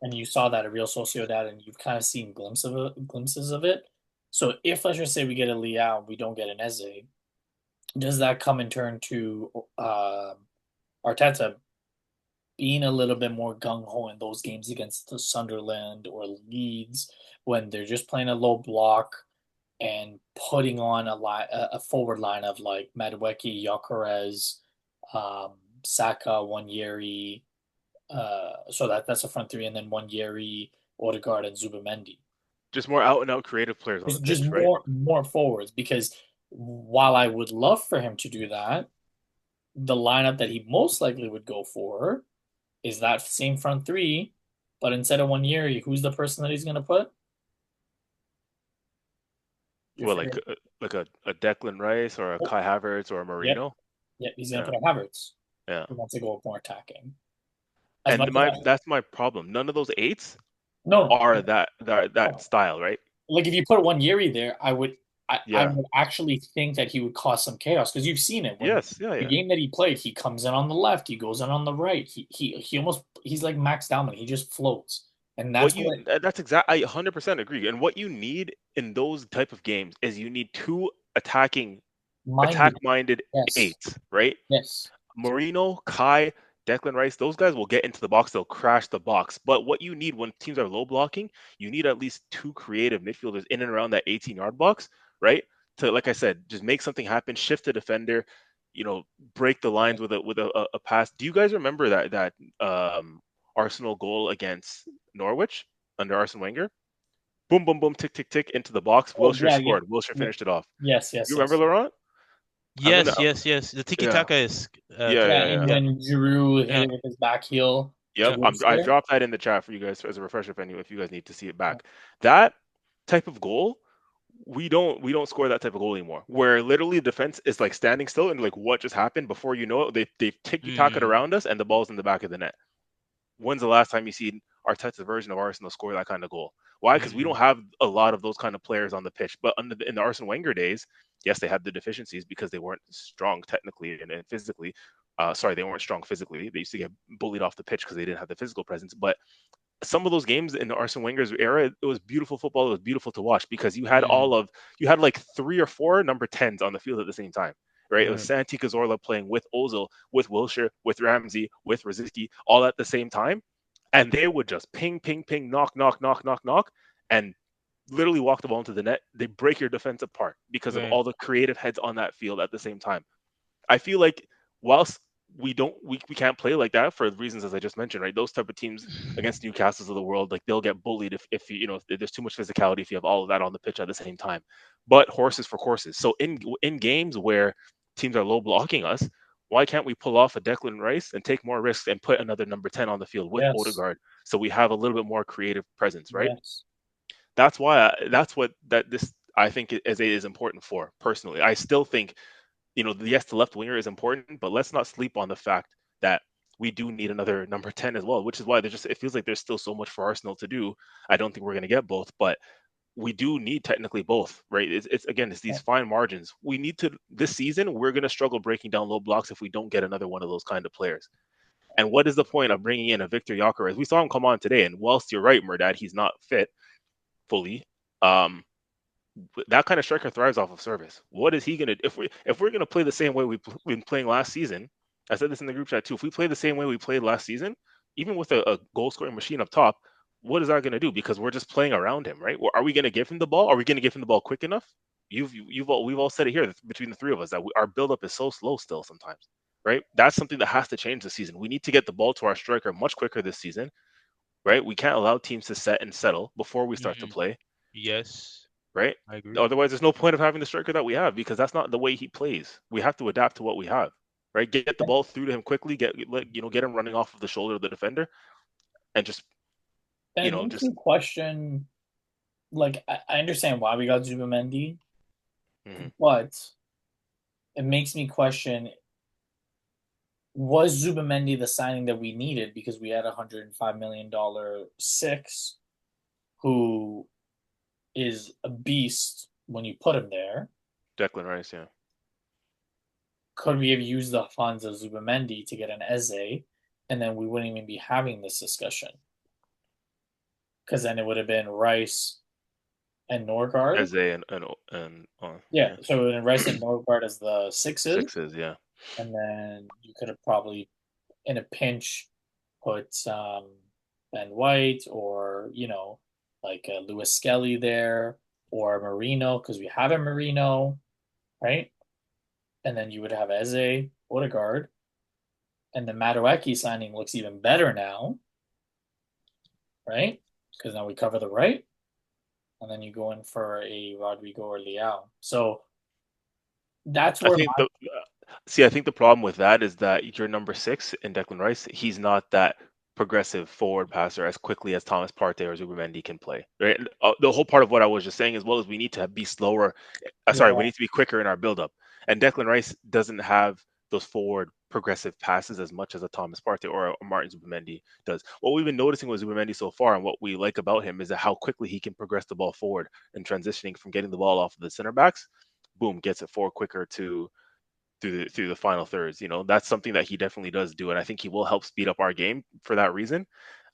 And you saw that at Real Sociedad, and you've kind of seen glimpses of it. So if, let's just say, we get a Leao, we don't get an Eze, does that come in turn to Arteta being a little bit more gung-ho in those games against the Sunderland or Leeds when they're just playing a low block and putting on a forward line of like Madueke, Gyökeres, Saka, Nwaneri, so that's a front three, and then Nwaneri, Ødegaard, and Zubimendi. Just more out and out creative players on the pitch, just right? more forwards, because while I would love for him to do that, the lineup that he most likely would go for is that same front three, but instead of Nwaneri, who's the person that he's going to put? Well, like a Declan Rice or a Kai Havertz or a Marino? Yeah, he's going to put a Havertz. Yeah. He wants to go more attacking. That's my problem. None of those 8s are that style, right? Like if you put Nwaneri there, I would actually think that he would cause some chaos, because you've seen it. The game that he played, he comes in on the left, he goes in on the right. He's like Max Dowman. He just floats, and that's exactly. I 100% agree. And what you need in those type of games is you need 2 attack-minded 8s, right? Yes. Marino, Kai, Declan Rice, those guys will get into the box. They'll crash the box. But what you need when teams are low blocking, you need at least 2 creative midfielders in and around that 18-yard box, right? To, like I said, just make something happen, shift the defender, break the lines with a pass. Do you guys remember that Arsenal goal against Norwich under Arsene Wenger? Boom, boom, boom, tick, tick, tick into the box. Wilshere scored. Wilshere finished it off. Yes. You remember, Laurent? Yes. The tiki-taka is... and then Giroud hit it with his back heel. Yep, I dropped that in the chat for you guys as a refresher if you guys need to see it back. That type of goal, we don't score that type of goal anymore. Where literally the defense is like standing still and like what just happened, before you know it, they've tiki-taka around us and the ball's in the back of the net. when's the last time you see Arteta's version of Arsenal score that kind of goal? Why? Because we don't have a lot of those kind of players on the pitch. But in the Arsene Wenger days, yes, they had the deficiencies because they weren't strong technically and physically. Sorry, they weren't strong physically. They used to get bullied off the pitch because they didn't have the physical presence. But some of those games in the Arsene Wenger's era, it was beautiful football. It was beautiful to watch because you had like 3 or 4 number 10s on the field at the same time. Right? It was Santi Cazorla playing with Ozil, with Wilshere, with Ramsey, with Rosicky, all at the same time. And they would just ping, ping, ping, knock, knock, knock, knock, knock, and literally walk the ball into the net. They break your defense apart because of all the creative heads on that field at the same time. I feel like whilst we can't play like that for reasons as I just mentioned, right? Those type of teams against Newcastles of the world, like they'll get bullied if if there's too much physicality, if you have all of that on the pitch at the same time. But horses for courses. So in games where teams are low blocking us, why can't we pull off a Declan Rice and take more risks and put another number 10 on the field with Ødegaard so we have a little bit more creative presence, right? Yes. That's what this I think is important for personally. I still think yes, the left winger is important, but let's not sleep on the fact that we do need another number 10 as well, which is why it feels like there's still so much for Arsenal to do. I don't think we're going to get both, but we do need technically both, right? It's these fine margins. We need to, this season, we're going to struggle breaking down low blocks if we don't get another one of those kind of players. And what is the point of bringing in a Viktor Gyökeres? We saw him come on today, and whilst you're right, Merdad, he's not fit fully. That kind of striker thrives off of service. What is he gonna if we're gonna play the same way we've been playing last season? I said this in the group chat too. If we play the same way we played last season, even with a goal scoring machine up top, what is that gonna do? Because we're just playing around him, right? Are we gonna give him the ball? Are we gonna give him the ball quick enough? We've all said it here between the three of us that our buildup is so slow still sometimes, right? That's something that has to change this season. We need to get the ball to our striker much quicker this season, right? We can't allow teams to set and settle before we start to play. Yes. Right? I agree. Otherwise, there's no point of having the striker that we have because that's not the way he plays. We have to adapt to what we have, right? Get the ball through to him quickly. Get him running off of the shoulder of the defender, and just And it makes me question. Like I understand why we got Zubimendi, but it makes me question: was Zubimendi the signing that we needed because we had $105 million six, who is a beast when you put him there? Declan Rice, yeah. Could we have used the funds of Zubimendi to get an Eze, and then we wouldn't even be having this discussion? Because then it would have been Rice and Nørgaard. Eze yeah. So then Rice and Nørgaard as the sixes. Sixes, yeah. And then you could have probably, in a pinch, put Ben White or like Lewis Skelly there, or Marino, because we have a Marino, right? And then you would have Eze, Ødegaard, and the Madueke signing looks even better now, right? Because now we cover the right, and then you go in for a Rodrygo or Leao. So that's where I think the problem with that is that your number 6 in Declan Rice, he's not that progressive forward passer as quickly as Thomas Partey or Zubimendi can play. Right? The whole part of what I was just saying as well is we need to be slower. We need to be quicker in our buildup. And Declan Rice doesn't have those forward progressive passes as much as a Thomas Partey or a Martin Zubimendi does. What we've been noticing with Zubimendi so far and what we like about him is that how quickly he can progress the ball forward and transitioning from getting the ball off of the center backs, boom, gets it forward quicker through the final thirds. That's something that he definitely does do, and I think he will help speed up our game for that reason.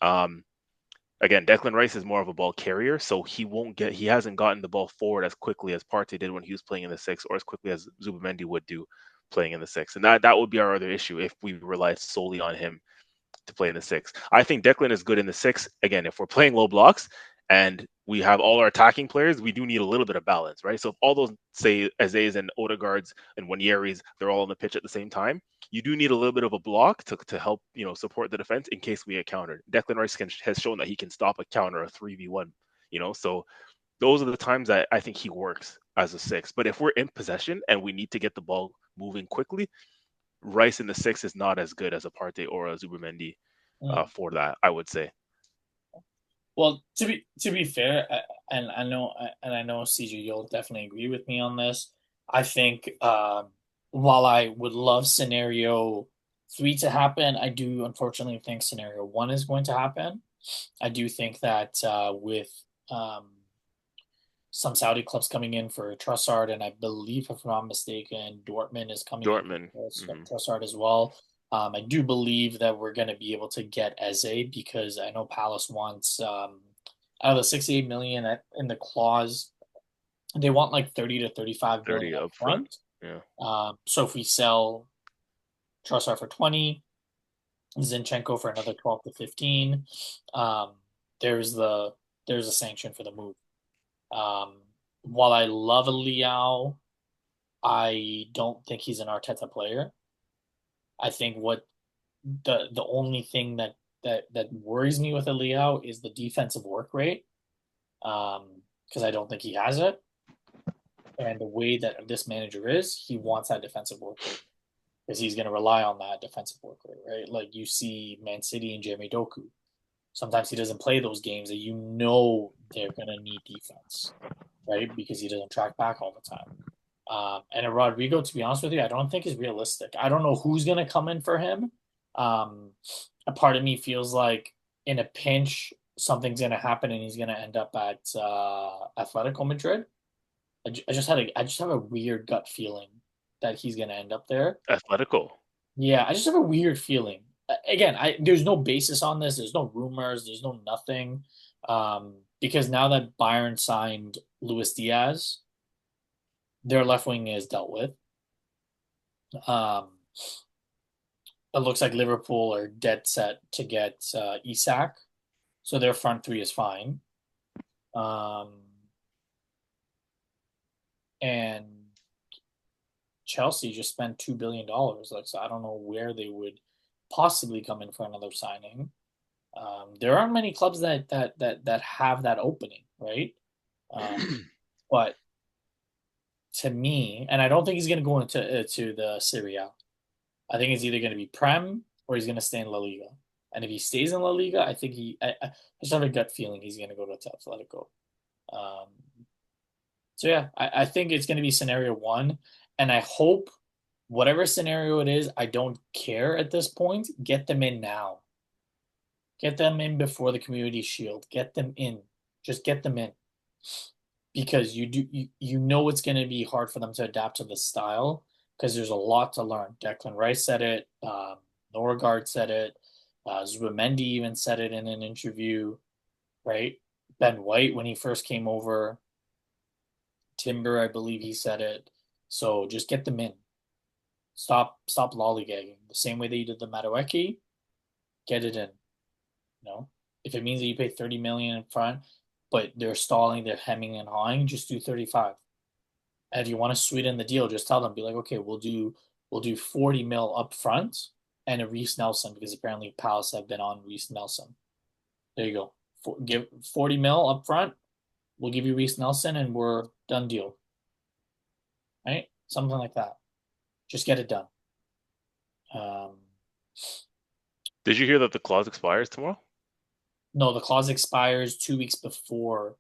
Again, Declan Rice is more of a ball carrier, so he hasn't gotten the ball forward as quickly as Partey did when he was playing in the 6, or as quickly as Zubimendi would do playing in the 6. And that would be our other issue if we relied solely on him to play in the 6. I think Declan is good in the 6. Again, if we're playing low blocks and we have all our attacking players, we do need a little bit of balance, right? So if all those, say, Eze's and Ødegaard's and Nwaneri's, they're all on the pitch at the same time, you do need a little bit of a block to help, support the defense in case we get countered. Declan Rice has shown that he can stop a counter, a 3v1, so those are the times that I think he works as a 6. But if we're in possession and we need to get the ball moving quickly, Rice in the 6 is not as good as a Partey or a Zubimendi for that, I would say. Well, to be fair, and I know CJ, you'll definitely agree with me on this. I think while I would love scenario 3 to happen, I do unfortunately think scenario 1 is going to happen. I do think that with some Saudi clubs coming in for Trossard, and I believe, if I'm not mistaken, Dortmund is coming in Dortmund. for Mhm. Trossard as well. I do believe that we're going to be able to get Eze because I know Palace wants out of the 68 million in the clause, they want like 30 to 35 million 30 up up front. front. Yeah. So if we sell Trossard for 20, Zinchenko for another 12 to 15, um, there's the there's a sanction for the move. Um, while I love Liao, I don't think he's an Arteta player. I think what the only thing that worries me with Liao is the defensive work rate, because I don't think he has it. And the way that this manager is, he wants that defensive work rate because he's going to rely on that defensive work rate, right? Like you see Man City and Jeremy Doku. Sometimes he doesn't play those games that you know they're going to need defense, right? Because he doesn't track back all the time. And a Rodrygo, to be honest with you, I don't think is realistic. I don't know who's going to come in for him. A part of me feels like in a pinch, something's going to happen and he's going to end up at Atletico Madrid. I just have a weird gut feeling that he's going to end up there. Atletico. Yeah, I just have a weird feeling. Again, there's no basis on this. There's no rumors. There's no nothing. Because now that Bayern signed Luis Diaz, their left wing is dealt with. It looks like Liverpool are dead set to get Isak, so their front three is fine. And Chelsea just spent $2 billion. Like, so I don't know where they would possibly come in for another signing. There aren't many clubs that have that opening, right? But to me, and I don't think he's going to go into to the Serie A. I think it's either going to be Prem or he's going to stay in La Liga. And if he stays in La Liga, I think I just have a gut feeling he's going to go to Atletico. So yeah, I think it's going to be scenario 1, and I hope whatever scenario it is, I don't care at this point. Get them in now. Get them in before the Community Shield. Get them in. Just get them in. Because you know it's going to be hard for them to adapt to the style because there's a lot to learn. Declan Rice said it. Nørgaard said it. Zubimendi even said it in an interview, right? Ben White, when he first came over. Timber, I believe he said it. So just get them in. Stop lollygagging. The same way that you did the Madueke, get it in. You know, if it means that you pay 30 million in front, but they're stalling, they're hemming and hawing, just do 35. And if you want to sweeten the deal, just tell them, be like, okay, we'll do 40 mil up front and a Reece Nelson, because apparently Palace have been on Reece Nelson. There you go. Give 40 mil up front. We'll give you Reece Nelson and we're done deal. Right? Something like that. Just get it done. Did you hear that the clause expires tomorrow? No, the clause expires 2 weeks before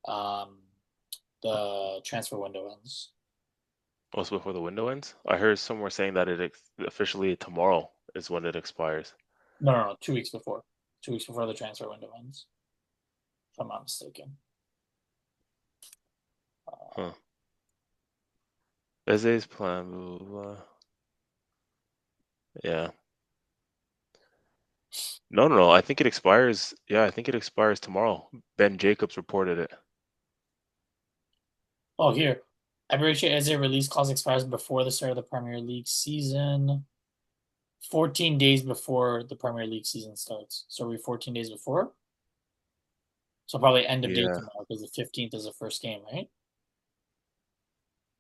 the transfer window ends. Also before the window ends? I heard somewhere saying that it officially tomorrow is when it expires. No, 2 weeks before. 2 weeks before the transfer window ends. If I'm not mistaken. Huh. Eze's plan, blah, blah, blah. Yeah. No. I think it expires. Yeah, I think it expires tomorrow. Ben Jacobs reported it. Oh, here. Eberechi Eze release clause expires before the start of the Premier League season. 14 days before the Premier League season starts. So we're 14 days before? So probably end of day tomorrow because the 15th is the first game, right?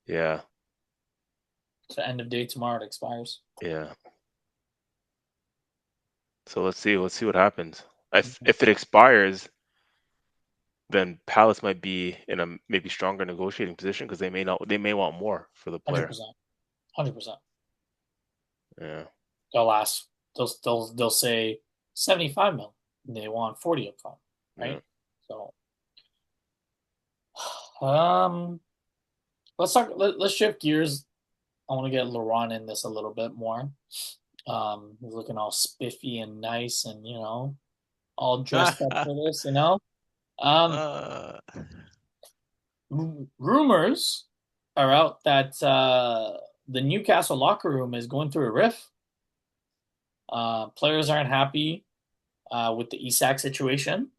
Yeah. So end of day tomorrow it expires. Yeah. So let's see what happens. If it expires, then Palace might be in a maybe stronger negotiating position because they may want more for the player. 100%. Yeah. They'll say 75 mil. And they want 40 up front, right? Yeah. So let's shift gears. I want to get Laurent in this a little bit more. He's looking all spiffy and nice, and all dressed up for this. Um, uh, Rumors are out that the Newcastle locker room is going through a rift. Players aren't happy with the Isak situation.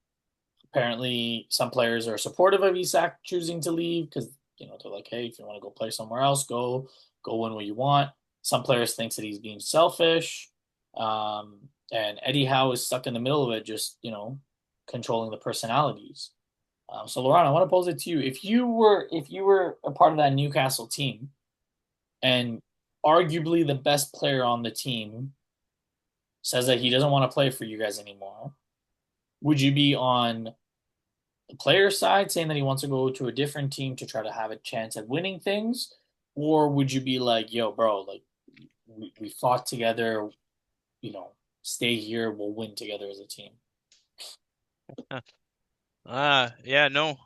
Apparently, some players are supportive of Isak choosing to leave because they're like, hey, if you want to go play somewhere else, go win what you want. Some players think that he's being selfish, and Eddie Howe is stuck in the middle of it, just controlling the personalities. So, Laurent, I want to pose it to you: if you were a part of that Newcastle team, and arguably the best player on the team says that he doesn't want to play for you guys anymore, would you be on the player side saying that he wants to go to a different team to try to have a chance at winning things? Or would you be like, yo, bro, like we fought together, stay here, we'll win together as a team? yeah, no.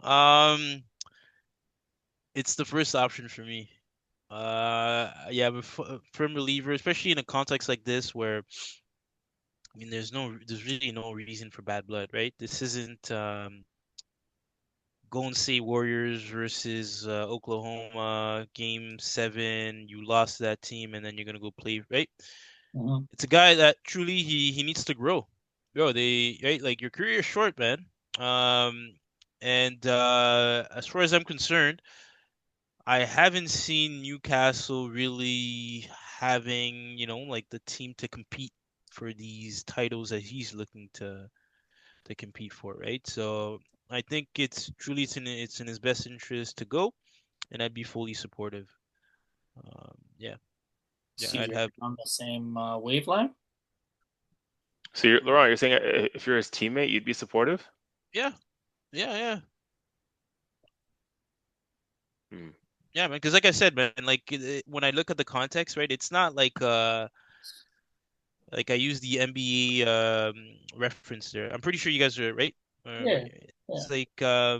It's the first option for me. Yeah, but firm believer, especially in a context like this where I mean, there's really no reason for bad blood, right? This isn't Golden State Warriors versus Oklahoma Game 7. You lost that team, and then you're gonna go play, right? Mm-hmm. It's a guy that truly he needs to grow. Bro, right, like your career is short, man. And as far as I'm concerned, I haven't seen Newcastle really having, like the team to compete for these titles that he's looking to compete for, right? So I think it's in his best interest to go, and I'd be fully supportive. Yeah, yeah, I'd CJ, have, on the same wavelength? So, Laurent, you're saying if you're his teammate, you'd be supportive? yeah, yeah, yeah, Hmm. yeah, man. Because like I said, man, like when I look at the context, right, it's not like I use the NBA reference there. I'm pretty sure you guys are right. Yeah, yeah. It's like yeah,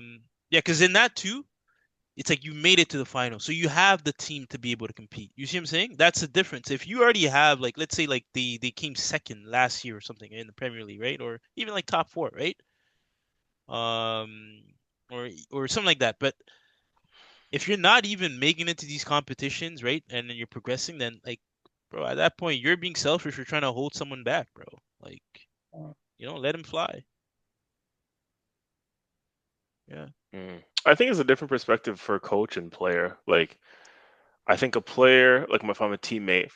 because in that too, it's like you made it to the final, so you have the team to be able to compete. You see what I'm saying? That's the difference. If you already have like, let's say like they came second last year or something in the Premier League, right? Or even like top four, right? Um, or something like that. But if you're not even making it to these competitions, right, and then you're progressing, then like, bro, at that point you're being selfish. You're trying to hold someone back, bro. Like, let him fly. Yeah. Hmm. I think it's a different perspective for coach and player. Like, I think a player, like if I'm a teammate,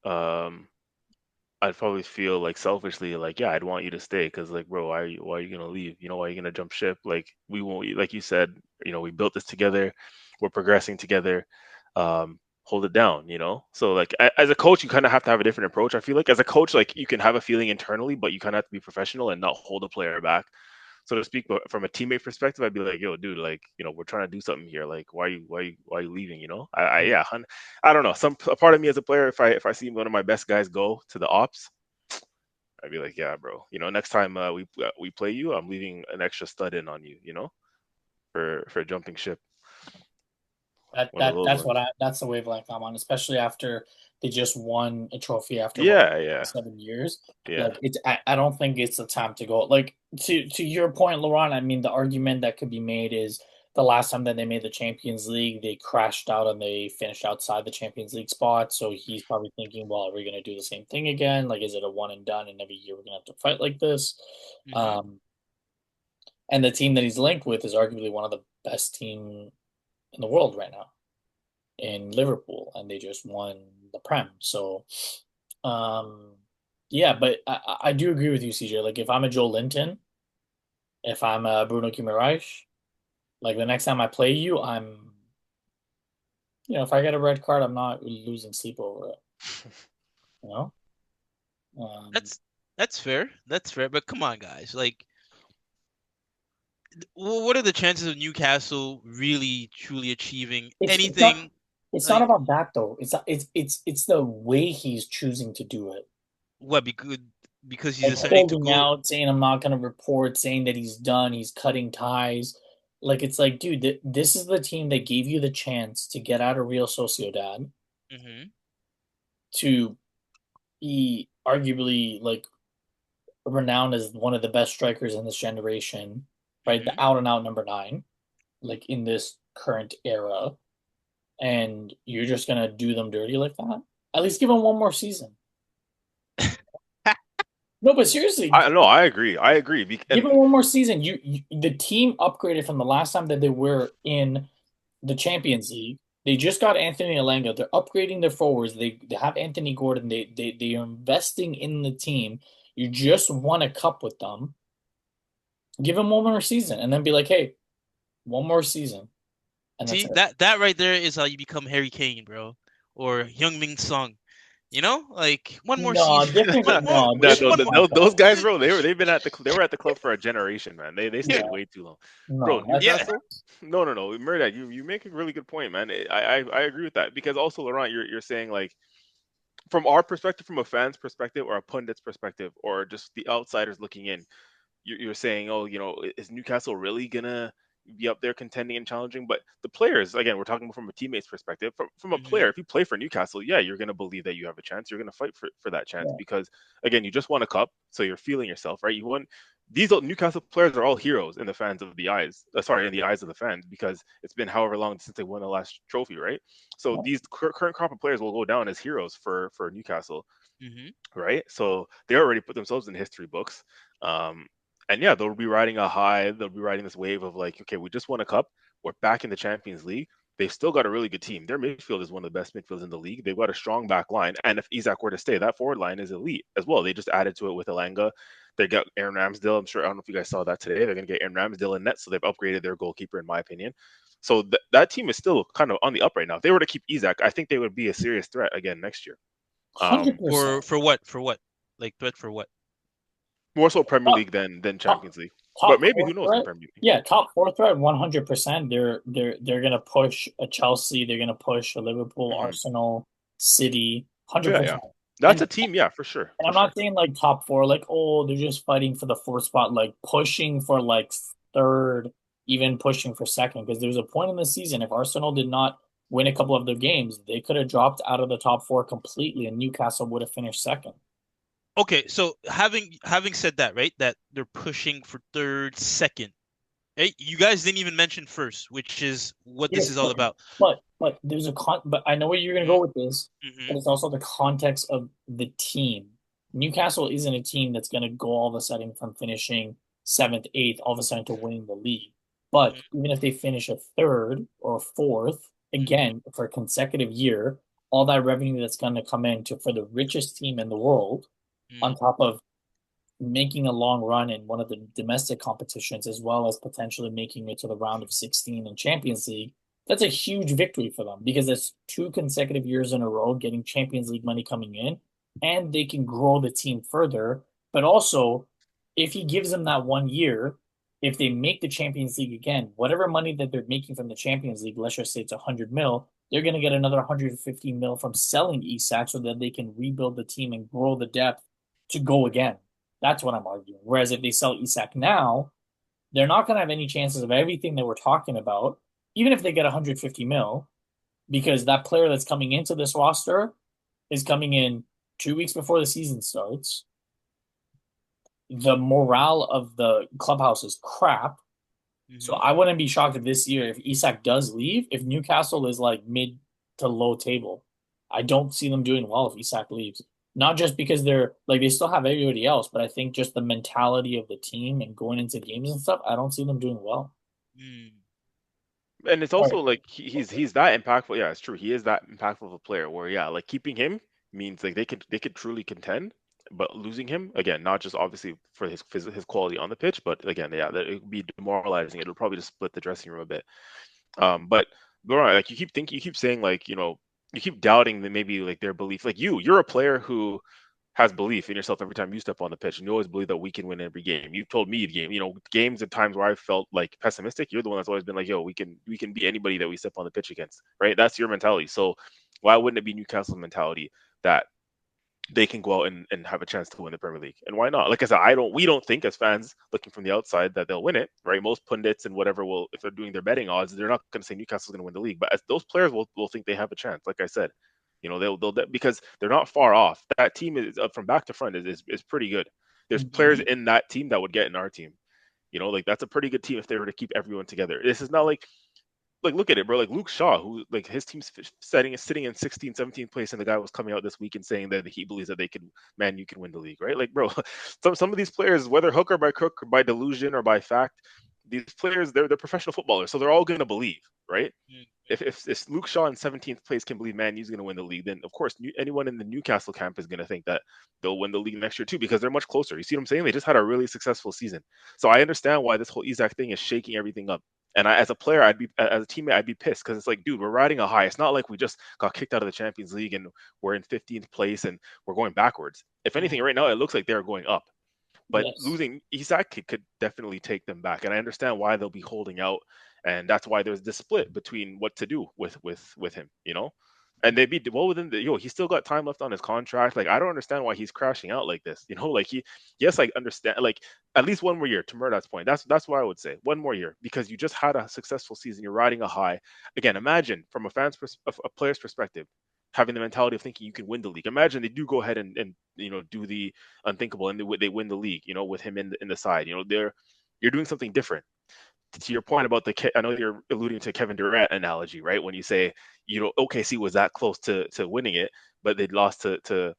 um, I'd probably feel like selfishly, like, yeah, I'd want you to stay because, like, bro, why are you gonna leave? Why are you gonna jump ship? Like, we won't, like you said, we built this together, we're progressing together. Hold it down, So, like, as a coach, you kind of have to have a different approach. I feel like as a coach, like, you can have a feeling internally, but you kind of have to be professional and not hold a player back, so to speak. But from a teammate perspective, I'd be like, yo, dude, like, we're trying to do something here. Like, why are you leaving? Yeah, I don't know. A part of me as a player, if I see one of my best guys go to the ops, I'd be like, yeah, bro. Next time we play you, I'm leaving an extra stud in on you. For jumping ship. That One of that those that's what ones. that's the wavelength I'm on, especially after they just won a trophy after what, Yeah, yeah, 7 years. yeah. Like I don't think it's the time to go. Like to your point, Laurent. I mean, the argument that could be made is the last time that they made the Champions League, they crashed out and they finished outside the Champions League spot. So he's probably thinking, well, are we going to do the same thing again? Like, is it a one and done, and every year we're going to have to fight like this? Mm-hmm. Um, and the team that he's linked with is arguably one of the best team in the world right now in Liverpool, and they just won the Prem. So, um, yeah, but I do agree with you, CJ. Like, if I'm a Joe Linton, if I'm a Bruno Guimaraes, like the next time I play you, if I get a red card, I'm not losing sleep over it. You know, um, That's that's fair. That's fair. But come on, guys. Like, what are the chances of Newcastle really truly achieving it's not. anything? It's not Like, about that though. It's the way he's choosing to do it. what? Because he's Like deciding to holding go. out, saying I'm not going to report, saying that he's done, he's cutting ties. Like it's like, dude, this is the team that gave you the chance to get out of Real Sociedad, Hmm. to he arguably like renowned as one of the best strikers in this generation, right? The Hmm. out and out number nine, like in this current era, and you're just gonna do them dirty like that? At least give him one more season. No, but seriously, I no, I agree. I agree. give And him one more season. The team upgraded from the last time that they were in the Champions League. They just got Anthony Elanga. They're upgrading their forwards. They have Anthony Gordon. They are investing in the team. You just won a cup with them. Give him one more season and then be like, hey, one more season. And that's See, it. that right there is how you become Harry Kane, bro, or Heung-min Sung. You know, like one more No, season, different. No, no, just different one more. those context. guys, bro, they've been at they were at the club for a generation, man. They Yeah, stayed way too long, bro. No, yeah. that's Newcastle, no, Murdoch, you make a really good point, man. I agree with that because also Laurent, you're saying like from our perspective, from a fan's perspective or a pundit's perspective, or just the outsiders looking in, you're saying, oh, is Newcastle really gonna be up there contending and challenging? But the players, again, we're talking from a teammate's perspective. From a Hmm. player, if you play for Newcastle, yeah, you're gonna believe that you have a chance. You're gonna fight for that chance yeah. because, again, you just won a cup, so you're feeling yourself, right? You won. These Newcastle players are all heroes in the fans of the eyes. Sorry, in the eyes of the fans, because it's been however long since they won the last trophy, right? So these current crop of players will go down as heroes for Newcastle, Hmm. right? So they already put themselves in history books. Um, and yeah, they'll be riding a high. They'll be riding this wave of like, okay, we just won a cup. We're back in the Champions League. They've still got a really good team. Their midfield is one of the best midfields in the league. They've got a strong back line. And if Isak were to stay, that forward line is elite as well. They just added to it with Elanga. They got Aaron Ramsdale. I'm sure, I don't know if you guys saw that today. They're going to get Aaron Ramsdale in net. So they've upgraded their goalkeeper, in my opinion. So that team is still kind of on the up right now. If they were to keep Isak, I think they would be a serious threat again next year. Hundred For percent. for what? For what? Like threat for what? More so Premier Top League than top Champions League. But top maybe four who knows in threat. Premier League. Yeah, top four threat. 100%. They're gonna push a Chelsea. They're gonna push a Liverpool, Hmm. Arsenal, City. Hundred Yeah, yeah. percent. That's And a team, yeah, for sure. and For I'm sure. not saying like top four, like, oh, they're just fighting for the fourth spot, like pushing for like third, even pushing for second. Because there was a point in the season, if Arsenal did not win a couple of their games, they could have dropped out of the top four completely, and Newcastle would have finished second. Okay, so having said that, right, that they're pushing for third, second. Hey, you guys didn't even mention first, which is what this Yes, is all about. but there's but I know where you're gonna go with this, Mm-hmm. but it's also the context of the team. Newcastle isn't a team that's gonna go all of a sudden from finishing seventh, eighth, all of a sudden to winning the league. But Hmm. even if they finish a third or a fourth, Hmm. again, for a consecutive year, all that revenue that's gonna come in to for the richest team in the world, on Hmm. top of making a long run in one of the domestic competitions, as well as potentially making it to the round of 16 in Champions League, that's a huge victory for them because it's two consecutive years in a row getting Champions League money coming in, and they can grow the team further. But also, if he gives them that 1 year, if they make the Champions League again, whatever money that they're making from the Champions League, let's just say it's 100 mil, they're going to get another 150 mil from selling Isak so that they can rebuild the team and grow the depth to go again. That's what I'm arguing. Whereas if they sell Isak now, they're not going to have any chances of everything that we're talking about, even if they get 150 mil, because that player that's coming into this roster is coming in 2 weeks before the season starts. The morale of the clubhouse is crap. So Hmm. I wouldn't be shocked if this year, if Isak does leave, if Newcastle is like mid to low table, I don't see them doing well if Isak leaves. Not just because they're like they still have everybody else, but I think just the mentality of the team and going into games and stuff, I don't see them doing well. Hmm. And it's All also right. like he's that impactful. Yeah, it's true. He is that impactful of a player where yeah, like keeping him means like they could truly contend. But losing him again, not just obviously for his quality on the pitch, but again, yeah, that it would be demoralizing. It'll probably just split the dressing room a bit. But Laura, like you keep saying like you keep doubting that maybe like their belief. Like you're a player who has belief in yourself every time you step on the pitch, and you always believe that we can win every game. You've told me the game, games at times where I felt like pessimistic. You're the one that's always been like, "Yo, we can beat anybody that we step on the pitch against." Right? That's your mentality. So why wouldn't it be Newcastle's mentality that they can go out and have a chance to win the Premier League? And why not? Like I said, we don't think as fans looking from the outside that they'll win it, right? Most pundits and whatever will, if they're doing their betting odds, they're not going to say Newcastle's going to win the league, but as those players will think they have a chance. Like I said, You know, they'll because they're not far off. That team is from back to front is pretty good. There's players Mhm. in that team that would get in our team. You know, like that's a pretty good team if they were to keep everyone together. This is not like look at it, bro. Like Luke Shaw, who like his team's sitting in 16th, 17th place, and the guy was coming out this week and saying that he believes that they can, man, you can win the league, right? Like, bro, some of these players, whether hook or by crook, or by delusion or by fact, these players they're professional footballers, so they're all gonna believe, right? Mm. If Luke Shaw in 17th place can believe Man U's going to win the league, then of course anyone in the Newcastle camp is going to think that they'll win the league next year too because they're much closer. You see what I'm saying? They just had a really successful season, so I understand why this whole Isak thing is shaking everything up. And as a player, as a teammate, I'd be pissed because it's like, dude, we're riding a high. It's not like we just got kicked out of the Champions League and we're in 15th place and we're going backwards. If anything, right now it looks like they're going up. But Yes. losing Isak could definitely take them back, and I understand why they'll be holding out, and that's why there's this split between what to do with him, you know. And they'd be well within he's still got time left on his contract. Like I don't understand why he's crashing out like this, you know. Like yes, I understand. Like at least one more year to Murdoch's point. That's what I would say. One more year because you just had a successful season. You're riding a high. Again, imagine from a player's perspective, having the mentality of thinking you can win the league. Imagine they do go ahead and do the unthinkable and they win the league, with him in the side. You're doing something different. To your point about I know you're alluding to Kevin Durant analogy, right? When you say OKC was that close to winning it, but they'd lost to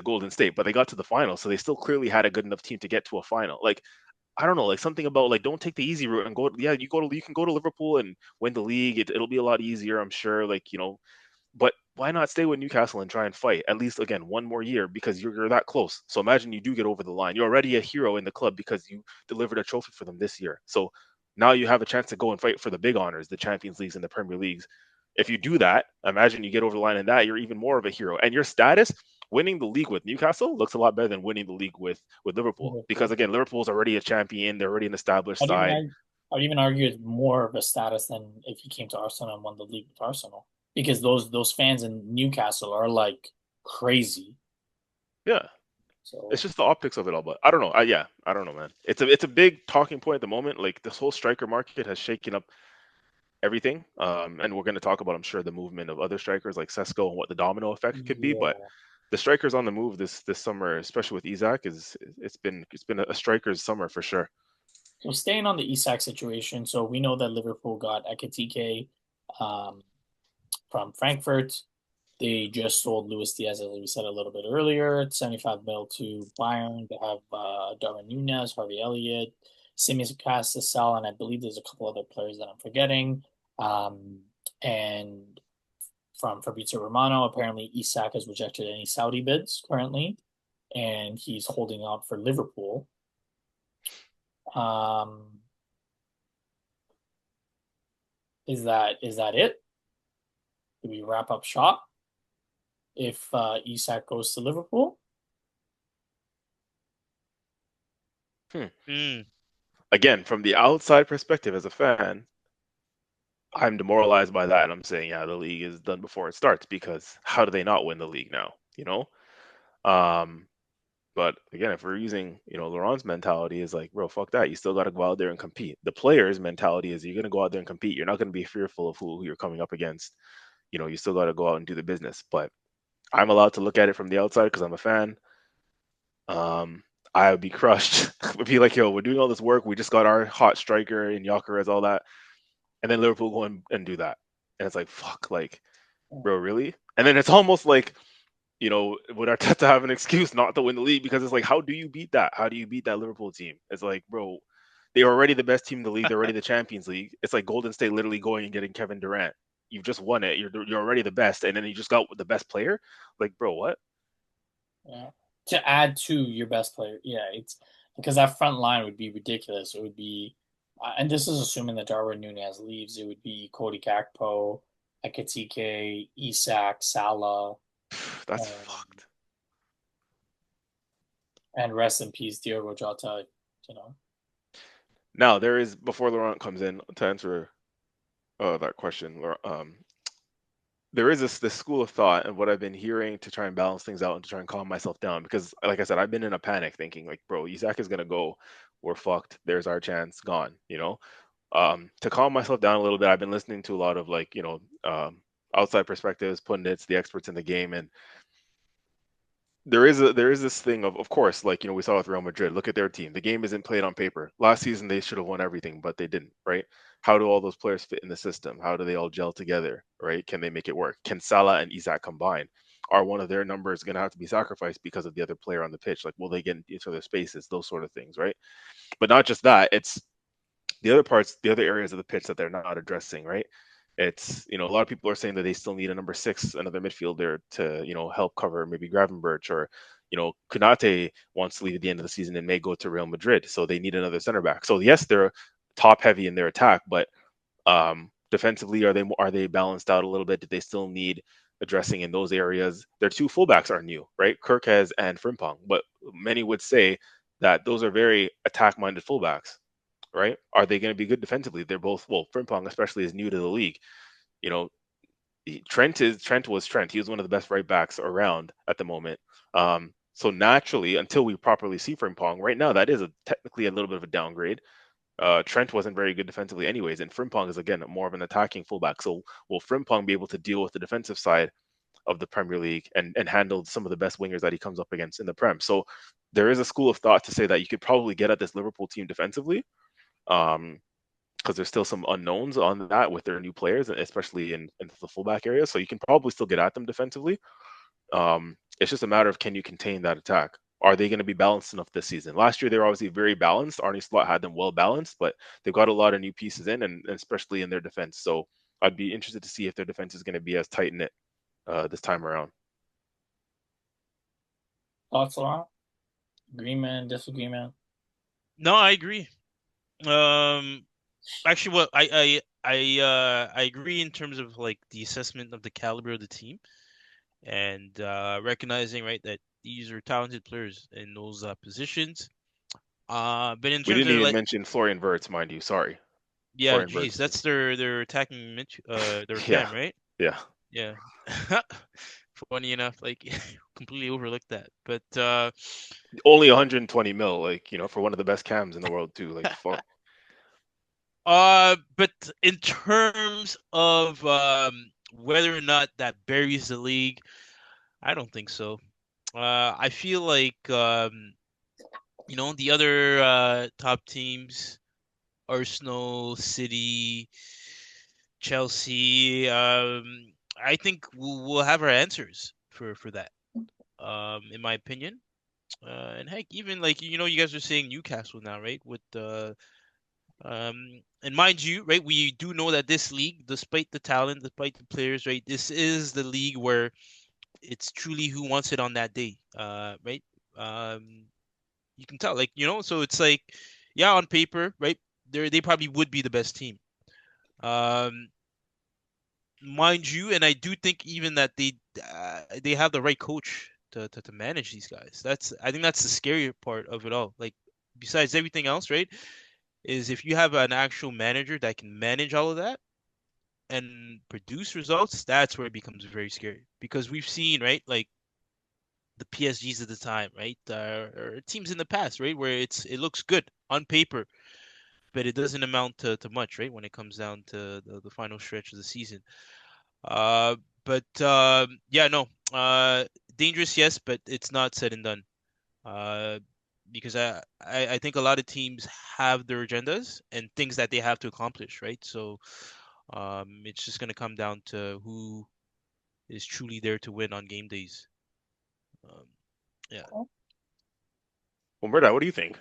Golden State, but they got to the final, so they still clearly had a good enough team to get to a final. Like I don't know, like something about like don't take the easy route and go. Yeah, you can go to Liverpool and win the league. It'll be a lot easier, I'm sure. Like but why not stay with Newcastle and try and fight at least again one more year because you're that close. So imagine you do get over the line. You're already a hero in the club because you delivered a trophy for them this year. So now you have a chance to go and fight for the big honors, the Champions Leagues and the Premier Leagues. If you do that, imagine you get over the line in that, you're even more of a hero. And your status, winning the league with Newcastle looks a lot better than winning the league with Liverpool. Because Liverpool. again, Liverpool's already a champion, they're already an established I'd even side. argue, I'd even argue it's more of a status than if he came to Arsenal and won the league with Arsenal, because those fans in Newcastle are like crazy. Yeah. It's So just the optics of it all, but I don't know. I don't know, man. It's a big talking point at the moment. Like this whole striker market has shaken up everything. And we're going to talk about, I'm sure, the movement of other strikers like Sesko and what the domino effect could be. But yeah. the strikers on the move this summer, especially with Isak, it's been a striker's summer for sure. So staying on the Isak situation, so we know that Liverpool got Ekitike um, from Frankfurt. They just sold Luis Diaz, as we said a little bit earlier, at 75 mil to Bayern. They have Darwin Nunez, Harvey Elliott, Simi's Casasal, and I believe there's a couple other players that I'm forgetting. Um, and from Fabrizio Romano, apparently Isak has rejected any Saudi bids currently, and he's holding out for Liverpool. Um, is that it? Do we wrap up shop if Isak goes to Liverpool? Mm. Again, from the outside perspective as a fan, I'm demoralized by that, and I'm saying, yeah, the league is done before it starts because how do they not win the league now? Um, But again, if we're using, Laurent's mentality is like, bro, fuck that. You still got to go out there and compete. The player's mentality is you're going to go out there and compete. You're not going to be fearful of who you're coming up against. You still got to go out and do the business. But I'm allowed to look at it from the outside because I'm a fan. I would be crushed. Would be like, yo, we're doing all this work. We just got our hot striker in Gyökeres, all that. And then Liverpool go and do that. And it's like, fuck, like, bro, really? And then it's almost like, would Arteta have an excuse not to win the league? Because it's like, how do you beat that? How do you beat that Liverpool team? It's like, bro, they are already the best team in the league. They're already the Champions League. It's like Golden State literally going and getting Kevin Durant. You've just won it. You're already the best, and then you just got the best player. Like, bro, what? Yeah. To add to your best player, yeah, it's because that front line would be ridiculous. It would be, and this is assuming that Darwin Nunez leaves. It would be Cody Gakpo, Ekitike, Isak, Salah, That's um, fucked. and rest in peace, Diogo Jota. You know, Now there is before Laurent comes in to answer that question. There is this school of thought and what I've been hearing to try and balance things out and to try and calm myself down because, like I said, I've been in a panic thinking like, bro, Isak is gonna go, we're fucked. There's our chance, gone. To calm myself down a little bit, I've been listening to a lot of like, outside perspectives, pundits, the experts in the game, and there is this thing of course, like, we saw with Real Madrid. Look at their team. The game isn't played on paper. Last season they should have won everything, but they didn't, right? How do all those players fit in the system? How do they all gel together, right? Can they make it work? Can Salah and Isak combine? Are one of their numbers going to have to be sacrificed because of the other player on the pitch? Like, will they get into each other's spaces? Those sort of things, right? But not just that. It's the other parts, the other areas of the pitch that they're not addressing, right? It's, a lot of people are saying that they still need a number six, another midfielder to, help cover maybe Gravenberch, or, Konate wants to leave at the end of the season and may go to Real Madrid. So they need another center back. So yes, they're top heavy in their attack, but defensively, are they balanced out a little bit? Did they still need addressing in those areas? Their two fullbacks are new, right? Kirkez and Frimpong, but many would say that those are very attack-minded fullbacks, right? Are they going to be good defensively? They're both, well, Frimpong especially is new to the league. You know, Trent was Trent. He was one of the best right backs around at the moment. So naturally, until we properly see Frimpong, right now that is technically a little bit of a downgrade. Trent wasn't very good defensively anyways, and Frimpong is again more of an attacking fullback. So will Frimpong be able to deal with the defensive side of the Premier League and handle some of the best wingers that he comes up against in the Prem? So there is a school of thought to say that you could probably get at this Liverpool team defensively, because there's still some unknowns on that with their new players, especially in the fullback area. So you can probably still get at them defensively. It's just a matter of, can you contain that attack? Are they going to be balanced enough this season? Last year they were obviously very balanced. Arne Slot had them well balanced, but they've got a lot of new pieces in, and especially in their defense. So I'd be interested to see if their defense is going to be as tight knit this time around. Thoughts, Laurent? Agreement, disagreement? No, I agree. Actually, what I agree in terms of like the assessment of the caliber of the team, and recognizing, right, that these are talented players in those positions. But in We terms didn't of even like, mention Florian Wirtz, mind you. Sorry, yeah, Florian geez, Wirtz too. that's their attacking their Yeah, cam, right? yeah. Yeah. Funny enough, like completely overlooked that. But Only 120 mil, like, for one of the best cams in the world too. Like, fuck. but in terms of whether or not that buries the league, I don't think so. I feel like the other top teams, Arsenal, City, Chelsea, I think we'll have our answers for that. In my opinion. And heck, even like you guys are saying Newcastle now, right? With and mind you, right, we do know that this league, despite the talent, despite the players, right, this is the league where it's truly who wants it on that day. Right? You can tell, like, so it's like, yeah, on paper, right, they probably would be the best team. Um, mind you, and I do think even that they have the right coach to manage these guys. I think that's the scary part of it all. Like, besides everything else, right, is if you have an actual manager that can manage all of that and produce results, that's where it becomes very scary. Because we've seen, right, like the PSGs at the time, right, or teams in the past, right, where it looks good on paper, but it doesn't amount to much, right, when it comes down to the final stretch of the season. Uh, but yeah, no, dangerous, yes, but it's not said and done. Uh, because I think a lot of teams have their agendas and things that they have to accomplish, right? So it's just gonna come down to who is truly there to win on game days. Um, yeah. Umberta, what do you think?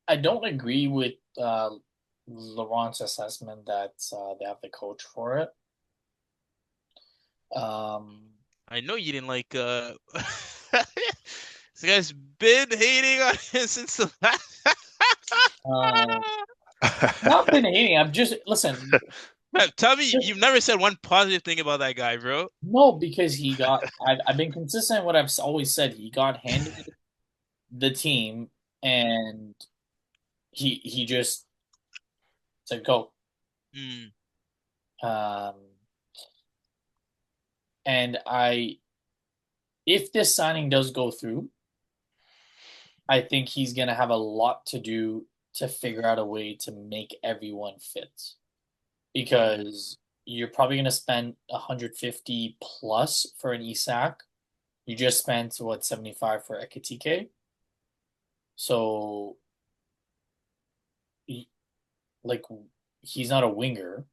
I don't agree with Laurent's assessment that they have the coach for it. I know you didn't like this guy's been hating on him since the last. Not been hating. I'm just listen. Man, tell me you've never said one positive thing about that guy, bro. No, because he got. I've been consistent in what I've always said. He got handed the team, and he just said go. Mm, Um, and I if this signing does go through, I think he's going to have a lot to do to figure out a way to make everyone fit. Because you're probably going to spend 150 plus for an Isak. You just spent, 75 for Ekitike? So, like, he's not a winger.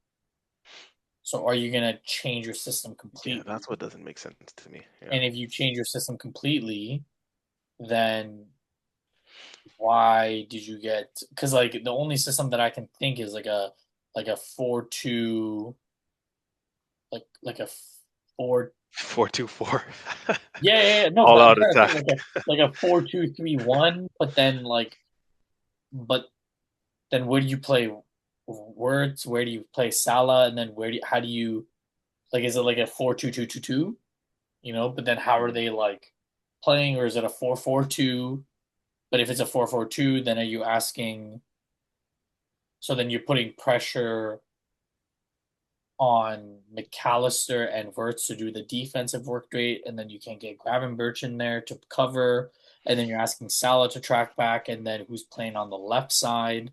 So are you going to change your system completely? Yeah, that's what doesn't make sense to me. Yeah. And if you change your system completely, then why did you get? Because like the only system that I can think is like a 4-2, like a 4. 4-2-4. Yeah. No, All but I'm out trying to attack. think like a 4-2-3-1. But then where do you play Words? Where do you play Salah? And then how do you like? Is it like a 4-2-2-2-2? But then how are they like playing, or is it a 4-4-2? But if it's a 4-4-2, then are you asking? So then you're putting pressure on McAllister and Wirtz to do the defensive work rate, and then you can't get Gravenberch in there to cover, and then you're asking Salah to track back, and then who's playing on the left side?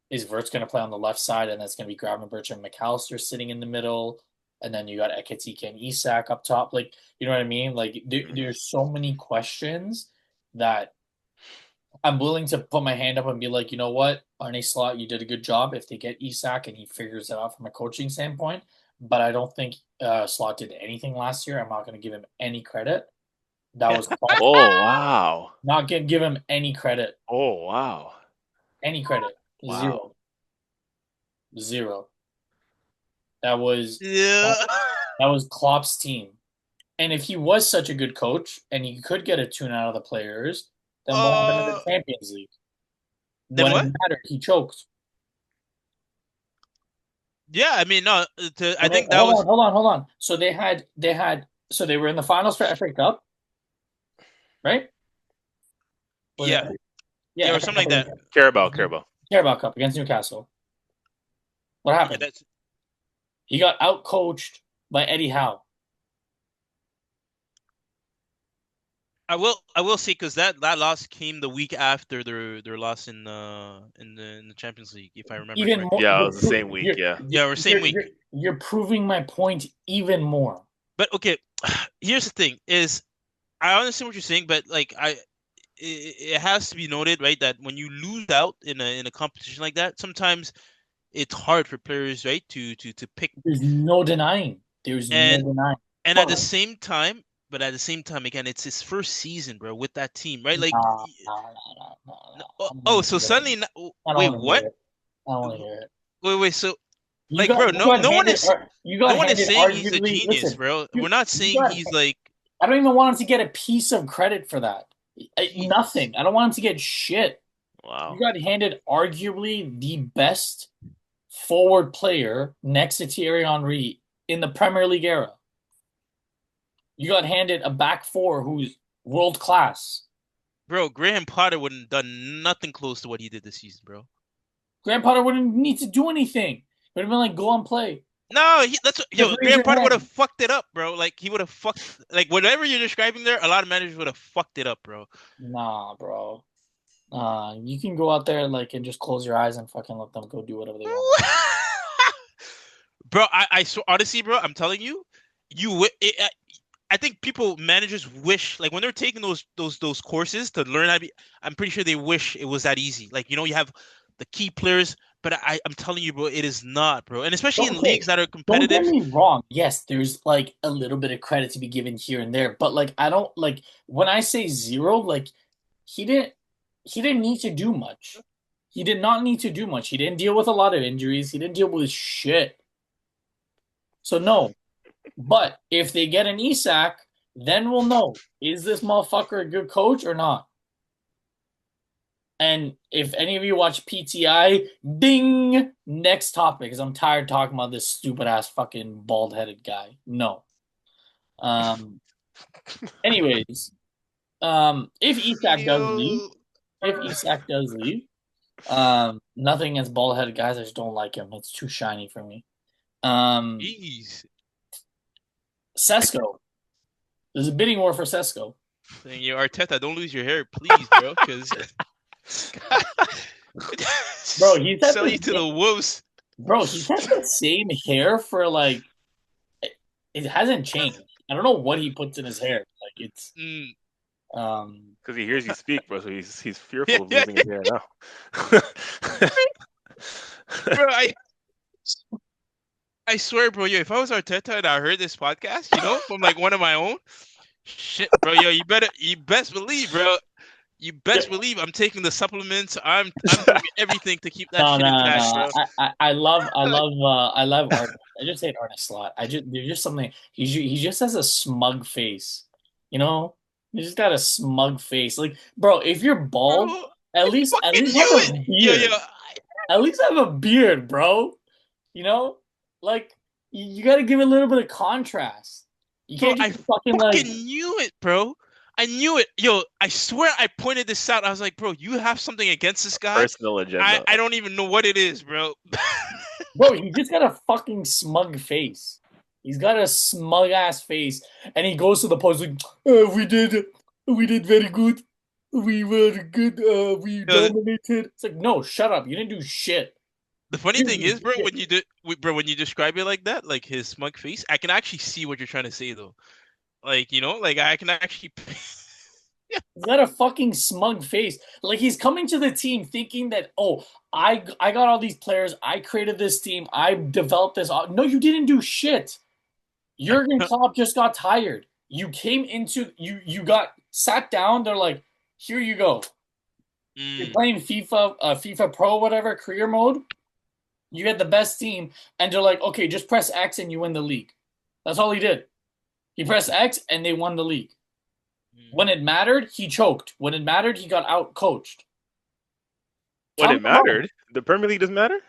Is Wirtz going to play on the left side, and that's going to be Gravenberch and McAllister sitting in the middle, and then you got Ekitike and Isak up top. Like, you know what I mean? Like, there's so many questions that I'm willing to put my hand up and be like, you know what, Arne Slot, you did a good job if they get Isak and he figures it out from a coaching standpoint. But I don't think Slot did anything last year. I'm not going to give him any credit. That was Oh, wow. not give him any credit. Oh, wow. Any credit. Wow. Zero. That was Yeah. Klopp's team. And if he was such a good coach and he could get a tune out of the players, then what happened in the Champions League? Then When what? it mattered, he choked. Yeah, I mean, no. I think that hold was. Hold on. So they were in the finals for FA Cup, right? Yeah, Yeah, or FA something like Cup that. Carabao. Carabao Cup against Newcastle. What Yeah, happened? He got out-coached by Eddie Howe. I will say because that loss came the week after their loss in the Champions League, if I remember Even correctly. more, Yeah, it was the same week. Yeah, or same week. You're proving my point even more. But okay, here's the thing: is I understand what you're saying, but like it has to be noted, right, that when you lose out in a competition like that, sometimes it's hard for players, right, to pick. There's no denying. And at the But same time, again, it's his first season, bro, with that team, right? Like, so suddenly, wait, what? I don't want to hear it. Wait, so like, bro, no one is saying he's a genius, bro. We're not saying he's like. I don't even want him to get a piece of credit for that. Nothing. I don't want him to get shit. Wow. You got handed arguably the best forward player next to Thierry Henry in the Premier League era. You got handed a back four who's world class. Bro, Graham Potter wouldn't have done nothing close to what he did this season, bro. Graham Potter wouldn't need to do anything. It would have been like, go and play. No, Graham Potter would have fucked it up, bro. Like, he would have fucked, like, whatever you're describing there, a lot of managers would have fucked it up, bro. Nah, bro. You can go out there like and just close your eyes and fucking let them go do whatever they want. Bro, I honestly, bro, I'm telling you, I think managers wish, like, when they're taking those courses to learn how to be, I'm pretty sure they wish it was that easy. Like, you have the key players, but I'm telling you, bro, it is not, bro. And especially in leagues that are competitive. Don't get me wrong. Yes, there's like a little bit of credit to be given here and there, but like I don't like when I say zero, like he didn't need to do much. He did not need to do much. He didn't deal with a lot of injuries. He didn't deal with shit. So no. But if they get an Isak, then we'll know, is this motherfucker a good coach or not? And if any of you watch PTI, ding, next topic, because I'm tired talking about this stupid ass fucking bald headed guy. No. Anyways, if Isak does leave, nothing against bald headed guys. I just don't like him. It's too shiny for me. Jeez. Sesko. There's a bidding war for Sesko. Saying, yo, Arteta, don't lose your hair, please, bro, because Bro, he's had sell you to the wolves. he's had the same hair for like it hasn't changed. I don't know what he puts in his hair. Like it's Because he hears you speak, bro, so he's fearful Yeah, of yeah, losing his hair now. bro. I swear, bro, yo, if I was Arteta and I heard this podcast, from like one of my own, shit, bro, yo, you best believe, bro. You best believe I'm taking the supplements. I'm doing everything to keep that shit intact, bro. I love Ernest. I just hate Ernest Slot. There's just something he just has a smug face. You know? He just got a smug face. Like, bro, if you're bald, Bro, at I least fucking have knew a it. Yo, beard. yo, At least have a beard, bro. You know? Like you gotta give it a little bit of contrast. You bro, can't I just fucking like knew it, bro. I knew it. Yo, I swear I pointed this out. I was like, bro, you have something against this guy. Personal agenda. I don't even know what it is, bro. Bro, he just got a fucking smug face. He's got a smug ass face, and he goes to the post like, we did very good. We were good. We Yo, dominated. It's like, no, shut up. You didn't do shit. the funny You thing didn't is, do bro, shit. when you describe it like that, like his smug face, I can actually see what you're trying to say, though. Like, like I can actually. He's got a fucking smug face. Like he's coming to the team thinking that, oh, I got all these players. I created this team. I developed this. No, you didn't do shit. Jurgen Klopp just got tired. You came into you got sat down. They're like, here you go. You're playing FIFA Pro, whatever, career mode. You had the best team, and they're like, okay, just press X and you win the league. That's all he did. He pressed X and they won the league. When it mattered, he choked. When it mattered, he got out coached. When it mattered, the Premier League doesn't matter?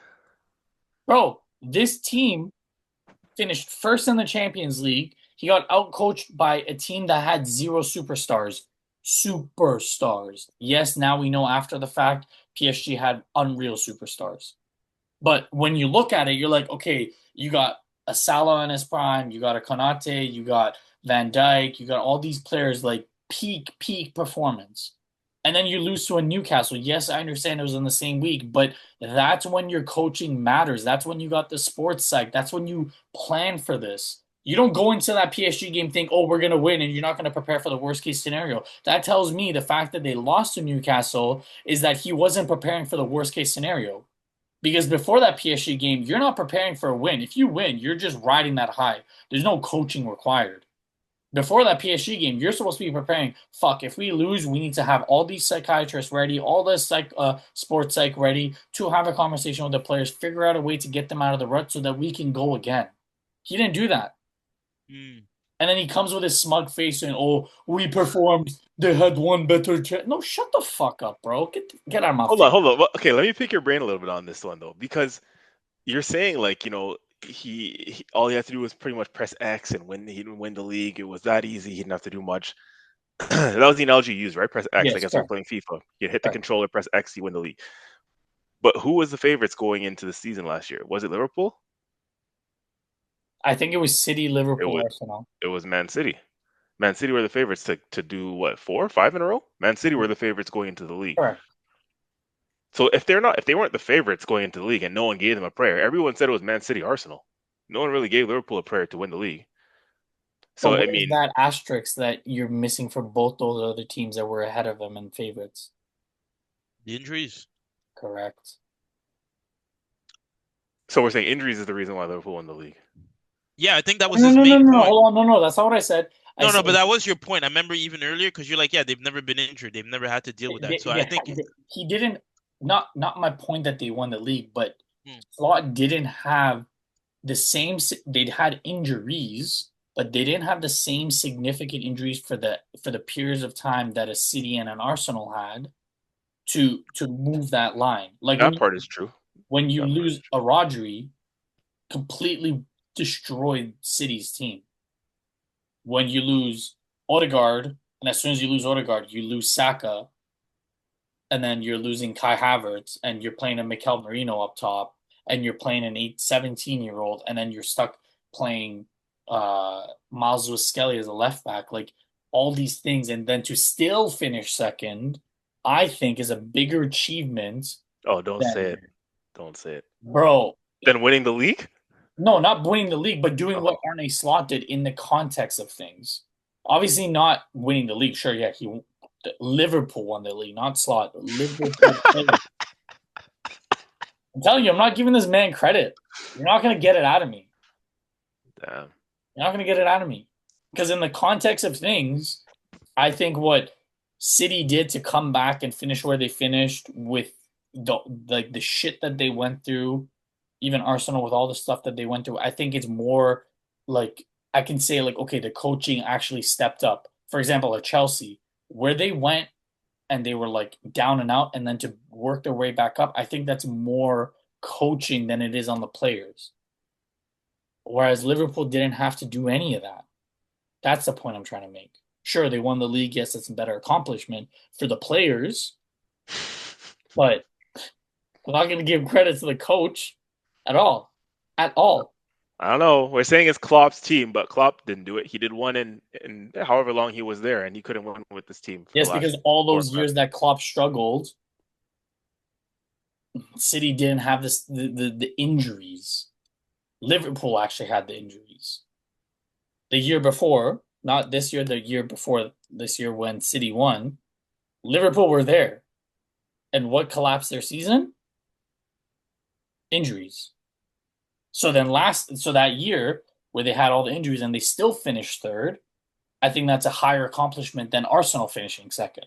Bro, this team finished first in the Champions League. He got out coached by a team that had zero superstars. Superstars. Yes, now we know after the fact PSG had unreal superstars. But when you look at it, you're like, okay, you got a Salah in his prime, you got a Konate, you got Van Dijk, you got all these players like peak performance. And then you lose to a Newcastle. Yes, I understand it was in the same week, but that's when your coaching matters. That's when you got the sports psych. That's when you plan for this. You don't go into that PSG game think, oh, we're going to win, and you're not going to prepare for the worst case scenario. That tells me the fact that they lost to Newcastle is that he wasn't preparing for the worst case scenario. Because before that PSG game, you're not preparing for a win. If you win, you're just riding that high. There's no coaching required. Before that PSG game, you're supposed to be preparing, fuck, if we lose, we need to have all these psychiatrists ready, all the sports psych ready to have a conversation with the players, figure out a way to get them out of the rut so that we can go again. He didn't do that. And then he comes with his smug face and, oh, we performed. They had one better chance. No, shut the fuck up, bro. Get out of my face. Hold on. Okay, let me pick your brain a little bit on this one, though, because you're saying, like, he all he had to do was pretty much press X and he'd win the league. It was that easy. He didn't have to do much. That was the analogy you used, right? Press X. Yes, I guess correct. we're playing FIFA. You hit the controller, press X, you win the league. But who was the favorites going into the season last year? Was it Liverpool? I think it was City, Liverpool, Arsenal. It was Man City. Man City were the favorites to do what, 4 or 5 in a row? Man City were the favorites going into the league. Correct. So if they weren't the favorites going into the league and no one gave them a prayer, everyone said it was Man City, Arsenal. No one really gave Liverpool a prayer to win the league. So but what is that asterisk that you're missing for both those other teams that were ahead of them and favorites? The injuries. Correct. So we're saying injuries is the reason why Liverpool won the league. Yeah, I think that was his main point. Hold on, no, that's not what I said. But that was your point. I remember even earlier because you're like, yeah, they've never been injured. They've never had to deal with that. So I think he didn't. Not my point that they won the league, but Slot didn't have the same. They'd had injuries, but they didn't have the same significant injuries for the periods of time that a City and an Arsenal had to move that line. Like that part is true. When you lose a Rodri, completely destroyed City's team. When you lose Ødegaard, and as soon as you lose Ødegaard, you lose Saka, and then you're losing Kai Havertz, and you're playing a Mikel Merino up top, and you're playing an 17-year-old, and then you're stuck playing Miles Skelly as a left back, like all these things, and then to still finish second, I think is a bigger achievement Oh, don't say than it. Don't say it. bro. Then winning the league? No, not winning the league, but doing what Oh, Arne Slot did in the context of things. Obviously, not winning the league. Sure, yeah, Liverpool won the league, not Slot. Liverpool played. I'm telling you, I'm not giving this man credit. You're not gonna get it out of me. damn. You're not gonna get it out of me because in the context of things, I think what City did to come back and finish where they finished with the shit that they went through, even Arsenal with all the stuff that they went through, I think it's more like I can say like, okay, the coaching actually stepped up. For example, at Chelsea, where they went and they were like down and out, and then to work their way back up, I think that's more coaching than it is on the players. Whereas Liverpool didn't have to do any of that. That's the point I'm trying to make. Sure, they won the league. Yes, that's a better accomplishment for the players, but I'm not going to give credit to the coach at all. At all. I don't know. We're saying it's Klopp's team, but Klopp didn't do it. He did one in however long he was there, and he couldn't win with this team for Yes, the last because all 4 or those 5 years that Klopp struggled, City didn't have the injuries. Liverpool actually had the injuries. The year before, not this year, the year before this year when City won, Liverpool were there. And what collapsed their season? Injuries. So that year where they had all the injuries and they still finished third, I think that's a higher accomplishment than Arsenal finishing second.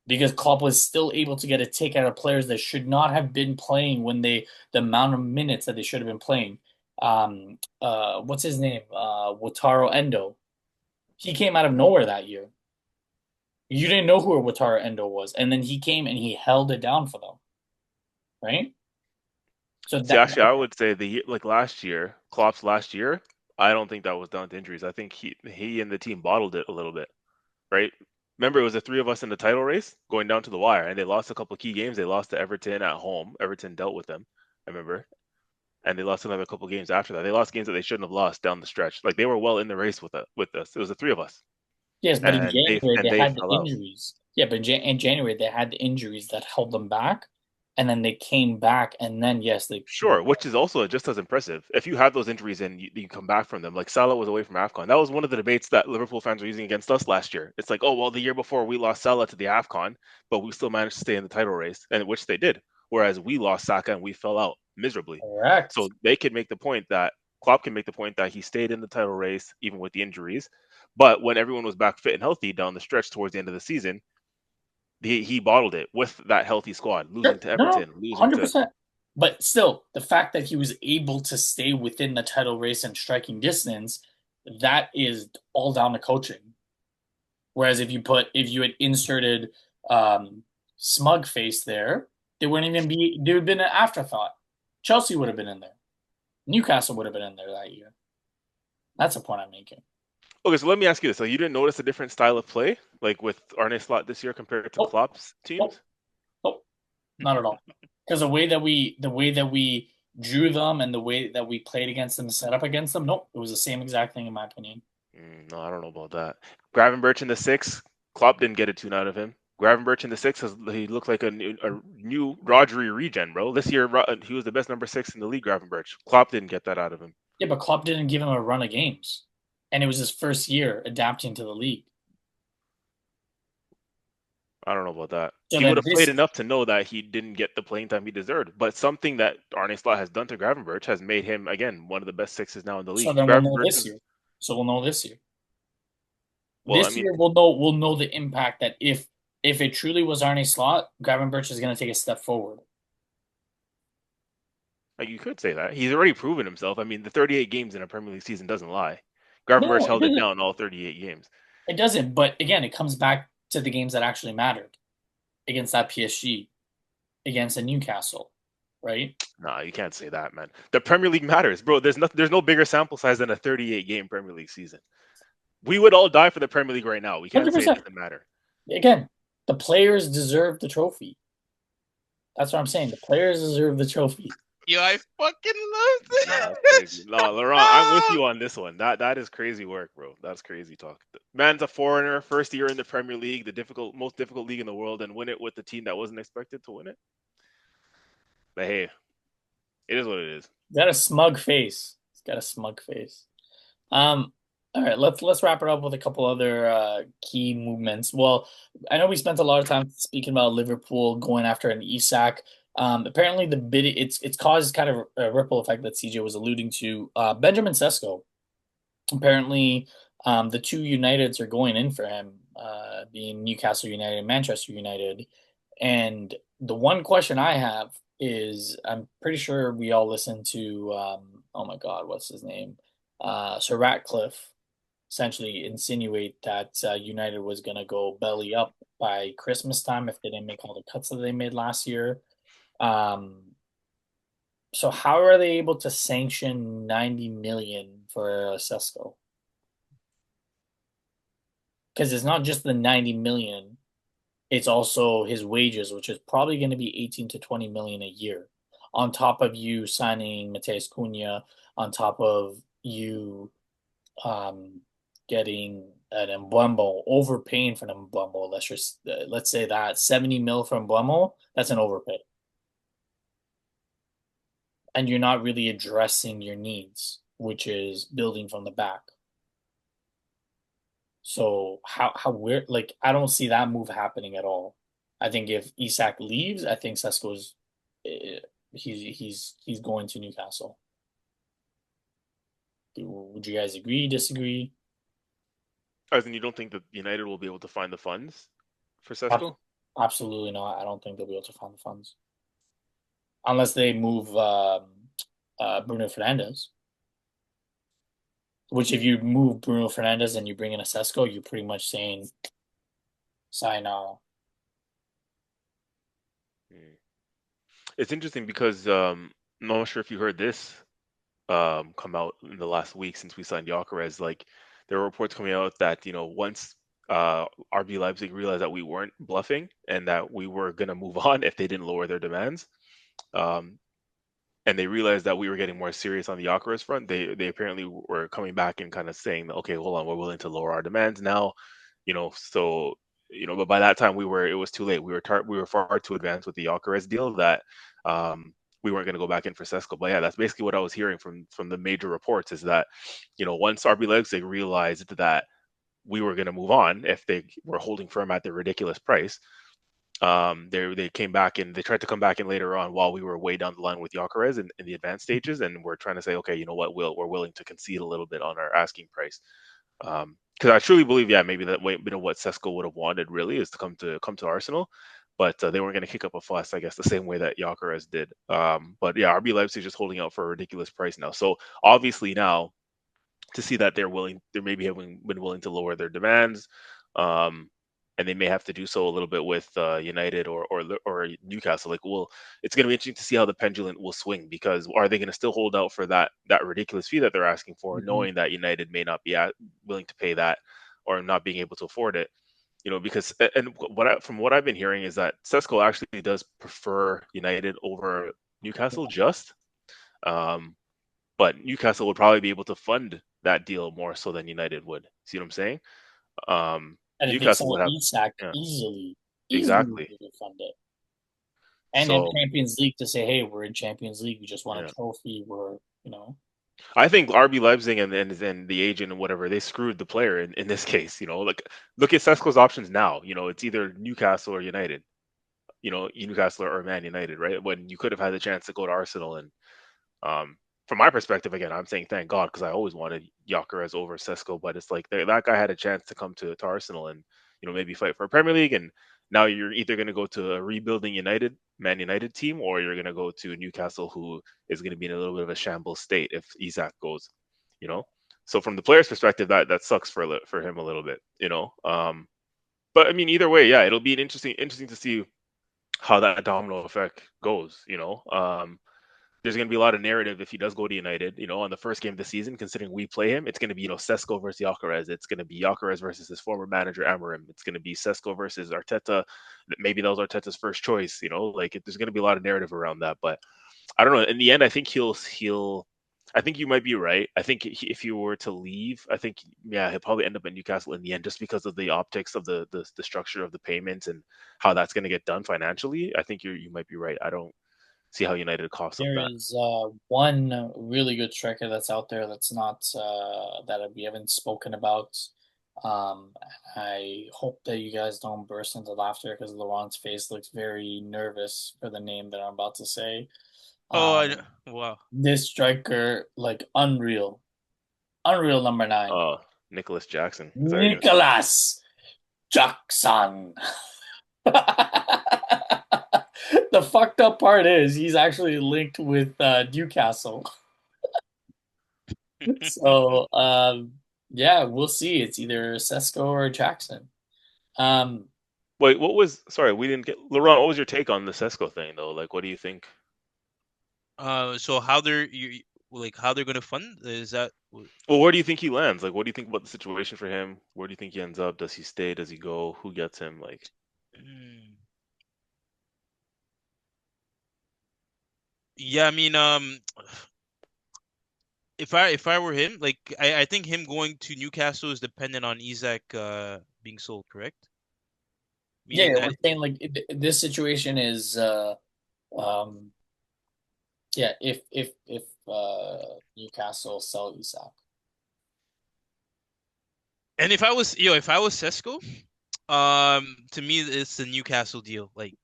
Because Klopp was still able to get a take out of players that should not have been playing the amount of minutes that they should have been playing. What's his name? Wataru Endo. He came out of nowhere that year. You didn't know who Wataru Endo was, and then he came and he held it down for them, right? So See, actually, I would say last year, Klopp's last year, I don't think that was down to injuries. I think he and the team bottled it a little bit, right? Remember, it was the three of us in the title race going down to the wire, and they lost a couple of key games. They lost to Everton at home. Everton dealt with them, I remember, and they lost another couple of games after that. They lost games that they shouldn't have lost down the stretch. Like they were well in the race with us. It was the three of us, yes, but in and January they they had the fell out. injuries. Yeah, but in January they had the injuries that held them back, and then they came back, and then yes, they Sure, which is also just as impressive. If you have those injuries and you come back from them, like Salah was away from AFCON. That was one of the debates that Liverpool fans were using against us last year. It's like, oh, well, the year before we lost Salah to the AFCON, but we still managed to stay in the title race, and which they did. Whereas we lost Saka and we fell out miserably. correct. So they can make the point that Klopp can make the point that he stayed in the title race even with the injuries. But when everyone was back fit and healthy down the stretch towards the end of the season, he bottled it with that healthy squad, losing to No, Everton, losing to 100%. But still, the fact that he was able to stay within the title race and striking distance, that is all down to coaching. Whereas if you had inserted smug face there, they would have been an afterthought. Chelsea would have been in there. Newcastle would have been in there that year. That's the point I'm making. Okay, so let me ask you this. So you didn't notice a different style of play, like with Arne Slot this year compared to Nope. Klopp's teams? Nope. Not at all. Because the way that we drew them and the way that we played against them, set up against them, nope, it was the same exact thing in my opinion. No, I don't know about that. Gravenberch in the 6, Klopp didn't get a tune out of him. Gravenberch in the 6, he looked like a new Rodri regen, bro. This year, he was the best number 6 in the league, Gravenberch. Klopp didn't get that out of him. Yeah, but Klopp didn't give him a run of games. And it was his first year adapting to the league. I don't know about that. So He would have played enough to know that he didn't get the playing time he deserved. But something that Arne Slot has done to Gravenberch has made him, again, one of the best 6s now in the league. So then we'll know this year. So we'll know this year. Well, this year we'll know the impact that if it truly was Arne Slot, Gravenberch is going to take a step forward. You could say that. He's already proven himself. I mean, the 38 games in a Premier League season doesn't lie. Gravenberch held it down all 38 games. It doesn't, but again, it comes back to the games that actually mattered. Against that PSG, against a Newcastle, right? No, you can't say that, man. The Premier League matters, bro. There's no bigger sample size than a 38-game Premier League season. We would all die for the Premier League right now. We can't 100%. Say it doesn't matter. Again, the players deserve the trophy. That's what I'm saying. The players deserve the trophy. Yo, I fucking love Nah, that's this. crazy. No, Laurent, I'm with you on this one. That is crazy work, bro. That's crazy talk. Man's a foreigner, first year in the Premier League, most difficult league in the world, and win it with the team that wasn't expected to win it. But hey, it is what it is. Got a smug face. He's got a smug face. Um, all right, let's wrap it up with a couple other key movements. Well, I know we spent a lot of time speaking about Liverpool going after an Isak. Apparently the bid it's caused kind of a ripple effect that CJ was alluding to. Benjamin Sesko. Apparently, the two Uniteds are going in for him, being Newcastle United and Manchester United. And the one question I have is, I'm pretty sure we all listened to, oh my God, what's his name? Sir Ratcliffe essentially insinuate that United was going to go belly up by Christmas time if they didn't make all the cuts that they made last year. Um, so how are they able to sanction 90 million for Sesko? Because it's not just the 90 million, it's also his wages, which is probably going to be 18 to 20 million a year, on top of you signing Mateus Cunha, on top of you um, getting an Mbeumo, overpaying for an Mbeumo. Let's say that 70 mil for Mbeumo, that's an overpay, and you're not really addressing your needs, which is building from the back. So how weird, like, I don't see that move happening at all. I think if Isak leaves, I think Sesko's he's going to Newcastle. Would you guys agree, disagree? As in, you don't think that United will be able to find the funds for Ab- Sesko? Absolutely not. I don't think they'll be able to find the funds unless they move Bruno Fernandes. Which, if you move Bruno Fernandes and you bring in a Sesko, you're pretty much saying sayonara. It's interesting because I'm not sure if you heard this come out in the last week since we signed Gyökeres. Like there were reports coming out that once RB Leipzig realized that we weren't bluffing and that we were gonna move on if they didn't lower their demands, um, and they realized that we were getting more serious on the Gyökeres front, they apparently were coming back and kind of saying, okay, hold on, we're willing to lower our demands now, so. But by that time it was too late. We were far too advanced with the Gyökeres deal that we weren't going to go back in for Sesko. But yeah, that's basically what I was hearing from the major reports is that, once RB Leipzig realized that we were going to move on if they were holding firm at the ridiculous price, they came back and they tried to come back in later on while we were way down the line with Gyökeres in the advanced stages, and we're trying to say, okay, you know what, we're willing to concede a little bit on our asking price. Because I truly believe, yeah, maybe that way, what Sesko would have wanted really is to come to Arsenal, but they weren't going to kick up a fuss, I guess, the same way that Gyökeres did. But yeah, RB Leipzig just holding out for a ridiculous price now. So obviously now to see that they're maybe having been willing to lower their demands, um, and they may have to do so a little bit with United or Newcastle. Like, well, it's going to be interesting to see how the pendulum will swing because are they going to still hold out for that ridiculous fee that they're asking for, Mhm. knowing that United may not be willing to pay that or not being able to afford it? Because and from what I've been hearing is that Sesko actually does prefer United over Newcastle, um, but Newcastle would probably be able to fund that deal more so than United would. See what I'm saying? And if they Newcastle sell would have, Isak yeah, easily exactly. they can fund it. And in So Champions League to say, hey, we're in Champions League, we just won a yeah, trophy, we're. I think RB Leipzig and the agent and whatever they screwed the player in this case. Like look at Sesko's options now. It's either Newcastle or United. Newcastle or Man United, right? When you could have had the chance to go to Arsenal and Um, from my perspective, again, I'm saying thank God because I always wanted Gyökeres over Sesko, but it's like that guy had a chance to come to Arsenal and maybe fight for a Premier League, and now you're either going to go to a rebuilding Man United team, or you're going to go to Newcastle, who is going to be in a little bit of a shambles state if Isak goes, you know. So from the player's perspective, that sucks for him a little bit. But I mean, either way, yeah, it'll be interesting to see how that domino effect goes. There's going to be a lot of narrative if he does go to United, on the first game of the season, considering we play him. It's going to be, Sesko versus Gyökeres. It's going to be Gyökeres versus his former manager, Amorim. It's going to be Sesko versus Arteta. Maybe that was Arteta's first choice, like there's going to be a lot of narrative around that. But I don't know. In the end, I think he'll. I think you might be right. I think if you were to leave, I think he'll probably end up at Newcastle in the end, just because of the optics of the structure of the payments and how that's going to get done financially. I think you might be right. I don't see how United coughs up There that. is one really good striker that's out there that's not that we haven't spoken about. Um, I hope that you guys don't burst into laughter because Laurent's face looks very nervous for the name that I'm about to say. Oh, Um, wow. this striker, like unreal, unreal number 9, Nicholas Jackson. Is that how Nicholas Jackson. The fucked up part is he's actually linked with Newcastle. So yeah, we'll see. It's either Sesko or Jackson. Um, Wait, what was? Sorry, we didn't get Laurent. What was your take on the Sesko thing, though? Like, what do you think? So how they're like how they're gonna fund is that? Well, where do you think he lands? Like, what do you think about the situation for him? Where do you think he ends up? Does he stay? Does he go? Who gets him? Like, Hmm. Yeah, I mean, if I were him, like I think him going to Newcastle is dependent on Isak being sold, correct? yeah, Meaning we're that saying like this situation is um, yeah, if Newcastle sell Isak. and if I was Sesko, to me it's the Newcastle deal. Like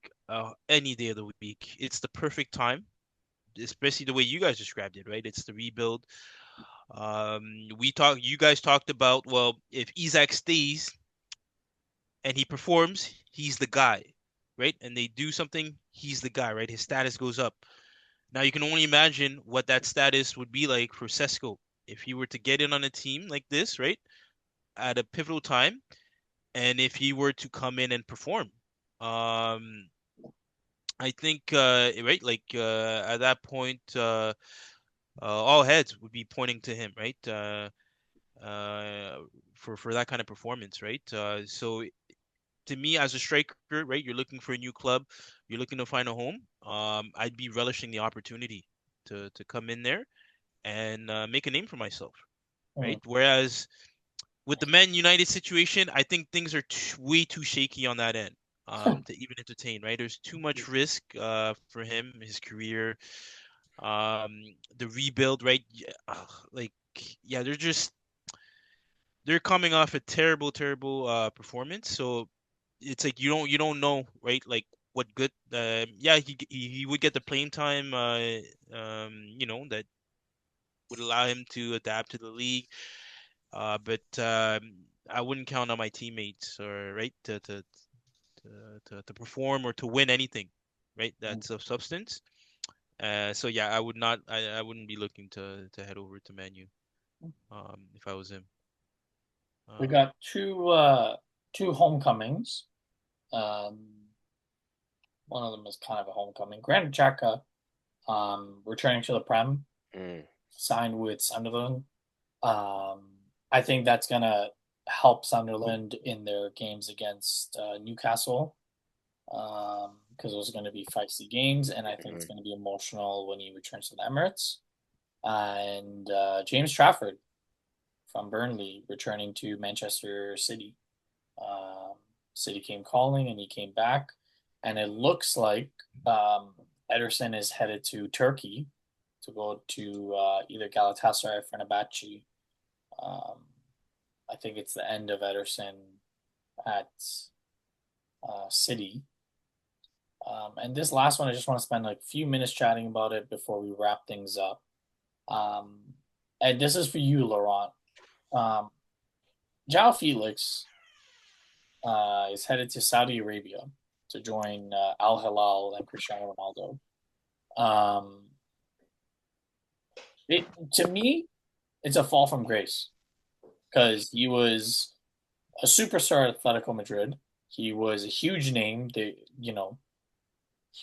any day of the week. It's the perfect time, especially the way you guys described it, right? It's the rebuild. You guys talked about, well, if Isak stays and he performs, he's the guy, right? And they do something, he's the guy, right? His status goes up. Now you can only imagine what that status would be like for Sesko if he were to get in on a team like this, right? At a pivotal time, and if he were to come in and perform. Um, I think right, like at that point, all heads would be pointing to him, right? Uh, for that kind of performance, right? So to me, as a striker, right, you're looking for a new club, you're looking to find a home. I'd be relishing the opportunity to come in there and make a name for myself, right? Mm. Whereas with the Man United situation, I think things are way too shaky on that end to even entertain, right? There's too much risk for him, his career, the rebuild, right? Yeah, like, yeah, they're coming off a terrible performance. So it's like you don't know, right? Like what good? Yeah, he would get the playing time, that would allow him to adapt to the league. But I wouldn't count on my teammates or right to perform or to win anything, right? That's of substance. So yeah, I would not. I wouldn't be looking to head over to Manu, if I was him. We Um, got two homecomings. Um, one of them is kind of a homecoming. Granit Xhaka, returning to the Prem, mm, signed with Sunderland. Um, I think that's gonna help Sunderland in their games against Newcastle, because those are going to be feisty games, and I think it's mm, going to be emotional when he returns to the Emirates. And James Trafford from Burnley returning to Manchester City. Um, City came calling, and he came back, and it looks like Ederson is headed to Turkey to go to either Galatasaray or Fenerbahce. Um, I think it's the end of Ederson at City. And this last one, I just want to spend like a few minutes chatting about it before we wrap things up. Um, and this is for you, Laurent. Um, Jao Felix is headed to Saudi Arabia to join Al Hilal and Cristiano Ronaldo. Um, to me, it's a fall from grace because he was a superstar at Atletico Madrid. He was a huge name. He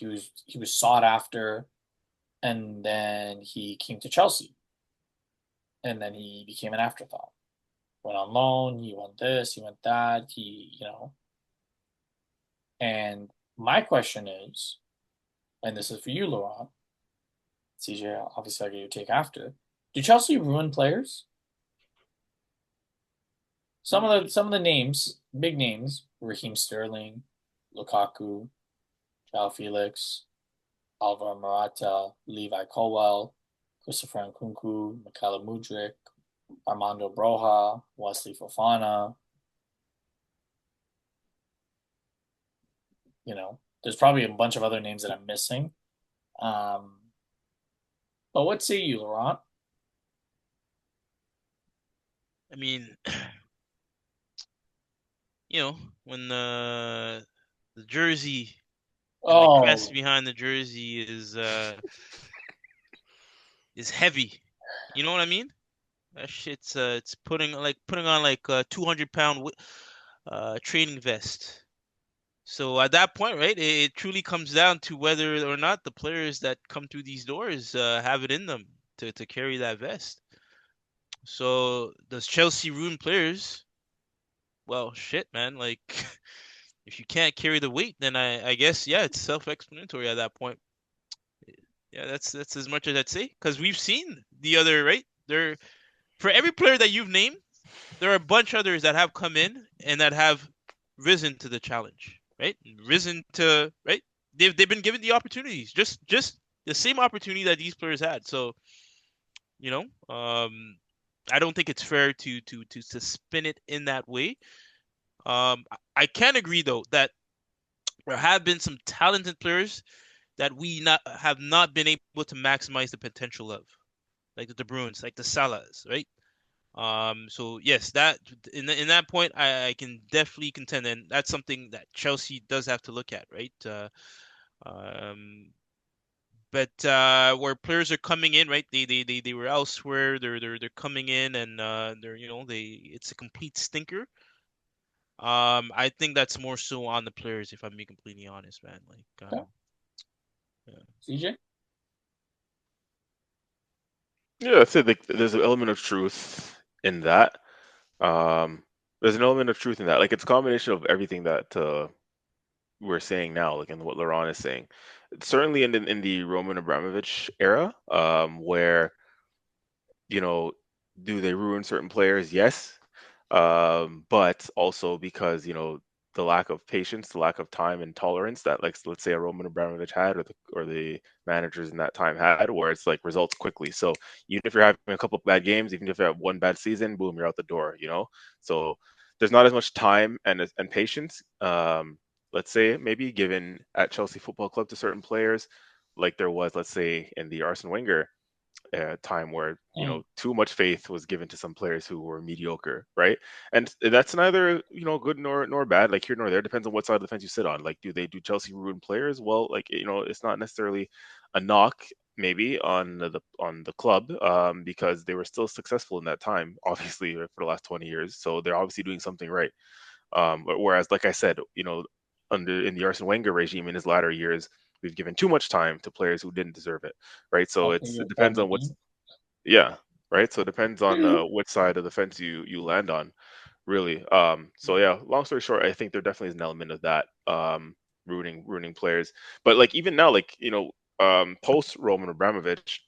was sought after, and then he came to Chelsea, and then he became an afterthought. Went on loan. He went this. He went that. And my question is, and this is for you, Laurent. CJ, obviously I'll get your take after. Do Chelsea ruin players? Some of the names, big names, Raheem Sterling, Lukaku, João Felix, Alvaro Morata, Levi Colwell, Christopher Nkunku, Mikhailo Mudryk, Armando Broja, Wesley Fofana. There's probably a bunch of other names that I'm missing. But what say you, Laurent? I mean, when the jersey and the crest Oh, behind the jersey is heavy. You know what I mean? That shit's it's putting on like a 200-pound training vest. So at that point, right, it truly comes down to whether or not the players that come through these doors have it in them to carry that vest. So does Chelsea ruin players? Well, shit, man. Like, if you can't carry the weight, then I guess, yeah, it's self-explanatory at that point. Yeah, that's as much as I'd say, because we've seen the other, right? For every player that you've named, there are a bunch of others that have come in and that have risen to the challenge, right? Right? They've been given the opportunities, just the same opportunity that these players had. So, you know, I don't think it's fair to spin it in that way. I can agree though that there have been some talented players that we not have not been able to maximize the potential of, like the De Bruynes, like the Salahs, right? So yes, that in that point, I can definitely contend, and that's something that Chelsea does have to look at, right? Um, but where players are coming in, right? They were elsewhere. They're coming in, and they're it's a complete stinker. I think that's more so on the players, if I'm being completely honest, man. Like, okay. yeah. CJ? Yeah, I'd say like there's an element of truth in that. Um, there's an element of truth in that. Like it's a combination of everything that we're saying now, like in what Laurent is saying. Certainly in the Roman Abramovich era, where you know, do they ruin certain players? Yes. But also because, the lack of patience, the lack of time and tolerance that like let's say a Roman Abramovich had or the managers in that time had, where it's like results quickly. So even if you're having a couple of bad games, even if you have one bad season, boom, you're out the door. So there's not as much time and patience, let's say maybe given at Chelsea Football Club to certain players, like there was, let's say, in the Arsene Wenger time where Mm. too much faith was given to some players who were mediocre, right? And that's neither good nor bad. Like here nor there, depends on what side of the fence you sit on. Like, do Chelsea ruin players? Well, like it's not necessarily a knock maybe on the club, because they were still successful in that time, obviously for the last 20 years. So they're obviously doing something right. But whereas, like I said, in the Arsene Wenger regime in his latter years, we've given too much time to players who didn't deserve it, right? So After it your depends on family. yeah, right. So it depends on which side of the fence you land on, really. So yeah, long story short, I think there definitely is an element of that, ruining players. But like even now, like post Roman Abramovich,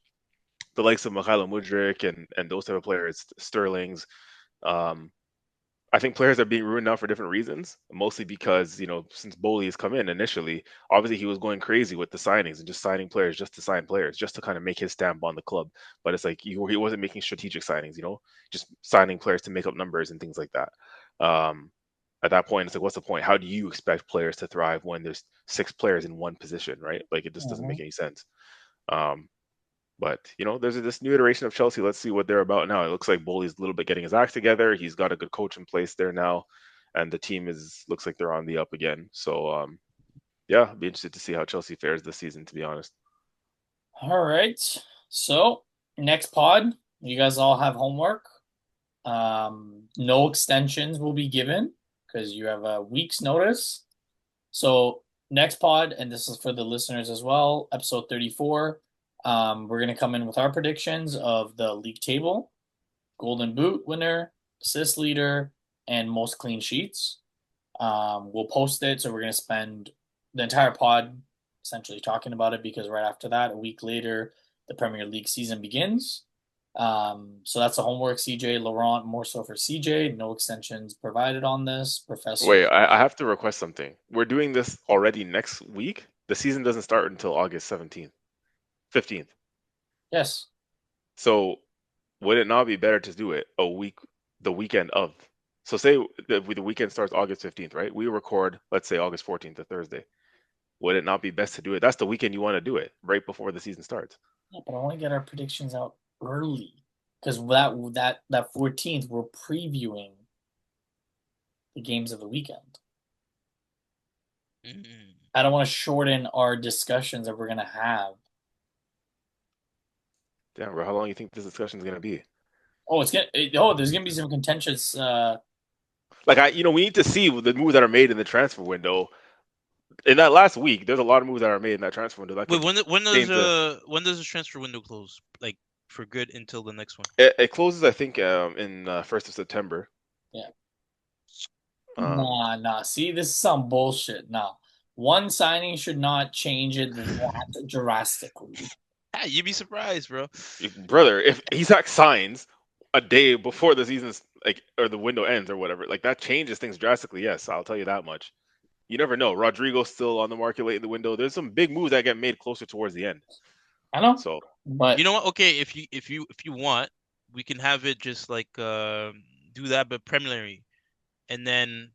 the likes of Mikhailo Mudryk and those type of players, Sterling's, um, I think players are being ruined now for different reasons, mostly because, since Bowley has come in initially, obviously he was going crazy with the signings and just signing players just to sign players, just to kind of make his stamp on the club. But it's like he wasn't making strategic signings, just signing players to make up numbers and things like that. Um, at that point, it's like, what's the point? How do you expect players to thrive when there's six players in one position, right? Like it just doesn't Mhm. make any sense. Um, but there's this new iteration of Chelsea. Let's see what they're about now. It looks like Bowley's a little bit getting his act together. He's got a good coach in place there now, and the team looks like they're on the up again. So yeah, I'll be interested to see how Chelsea fares this season. To be honest. All right. So, next pod, you guys all have homework. No extensions will be given because you have a week's notice. So, next pod, and this is for the listeners as well, episode 34. We're going to come in with our predictions of the league table, Golden Boot winner, assist leader, and most clean sheets. We'll post it, so we're going to spend the entire pod essentially talking about it because right after that, a week later, the Premier League season begins. So that's the homework, CJ. Laurent, more so for CJ. No extensions provided on this. Professor. Wait, I have to request something. We're doing this already next week. The season doesn't start until August 17th, 15th. Yes. So would it not be better to do it the weekend of? So say the weekend starts August 15th, right? We record, let's say August 14th, a Thursday. Would it not be best to do it? That's the weekend you want to do it, right before the season starts. Yeah, but I want to get our predictions out early because that 14th we're previewing the games of the weekend. Mm. I don't want to shorten our discussions that we're gonna have. Damn, bro, how long do you think this discussion is gonna be? There's gonna be some contentious. Like we need to see the moves that are made in the transfer window. In that last week, there's a lot of moves that are made in that transfer window. That Wait, when does the the transfer window close? Like for good until the next one? it closes, I think, in 1st of September. Yeah. Um, Nah. See, this is some bullshit. Nah, one signing should not change it that drastically. Yeah, you'd be surprised, bro. Brother, if Isak signs a day before the season's or the window ends or whatever, like that changes things drastically. Yes, I'll tell you that much. You never know. Rodrygo's still on the market late in the window. There's some big moves that get made closer towards the end. I know. So But you know what? Okay, if you want, we can have it just like do that, but preliminary, and then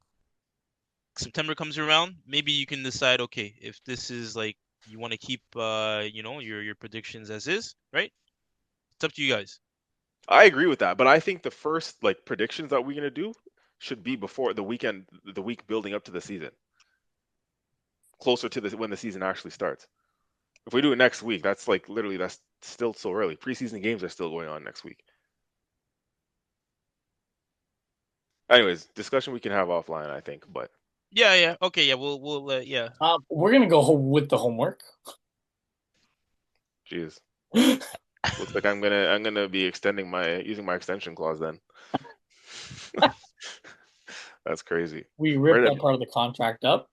September comes around. Maybe you can decide. Okay, if this is like you want to keep your predictions as is, right? It's up to you guys. I agree with that, but I think the first predictions that we're gonna do should be before the weekend, the week building up to the season, closer to when the season actually starts. If we do it next week, that's literally that's still so early. Preseason games are still going on next week. Anyways, discussion we can have offline, I think. But Yeah. Okay, yeah. We'll yeah. we're gonna go with the homework. jeez, looks like I'm gonna be using my extension clause then. That's crazy. We ripped that part of the contract up.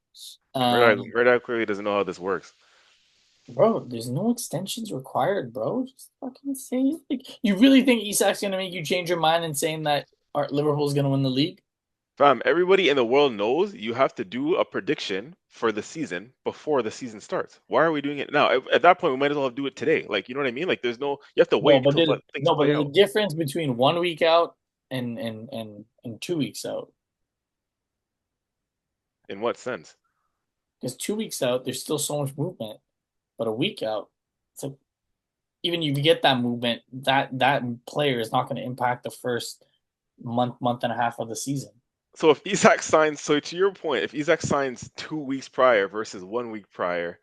Red Eye clearly doesn't know how this works. Bro, there's no extensions required, bro. Just fucking say it. Like, you really think Isak's gonna make you change your mind and saying that Liverpool's gonna win the league? Fam, everybody in the world knows you have to do a prediction for the season before the season starts. Why are we doing it now? At that point, we might as well do it today. You know what I mean? There's you have to wait until let things play there's out. a difference between 1 week out and 2 weeks out. In what sense? Because 2 weeks out, there's still so much movement, but a week out, it's like even if you get that movement, that player is not going to impact the first month and a half of the season. So if Isak signs, so to your point, if Isak signs 2 weeks prior versus 1 week prior,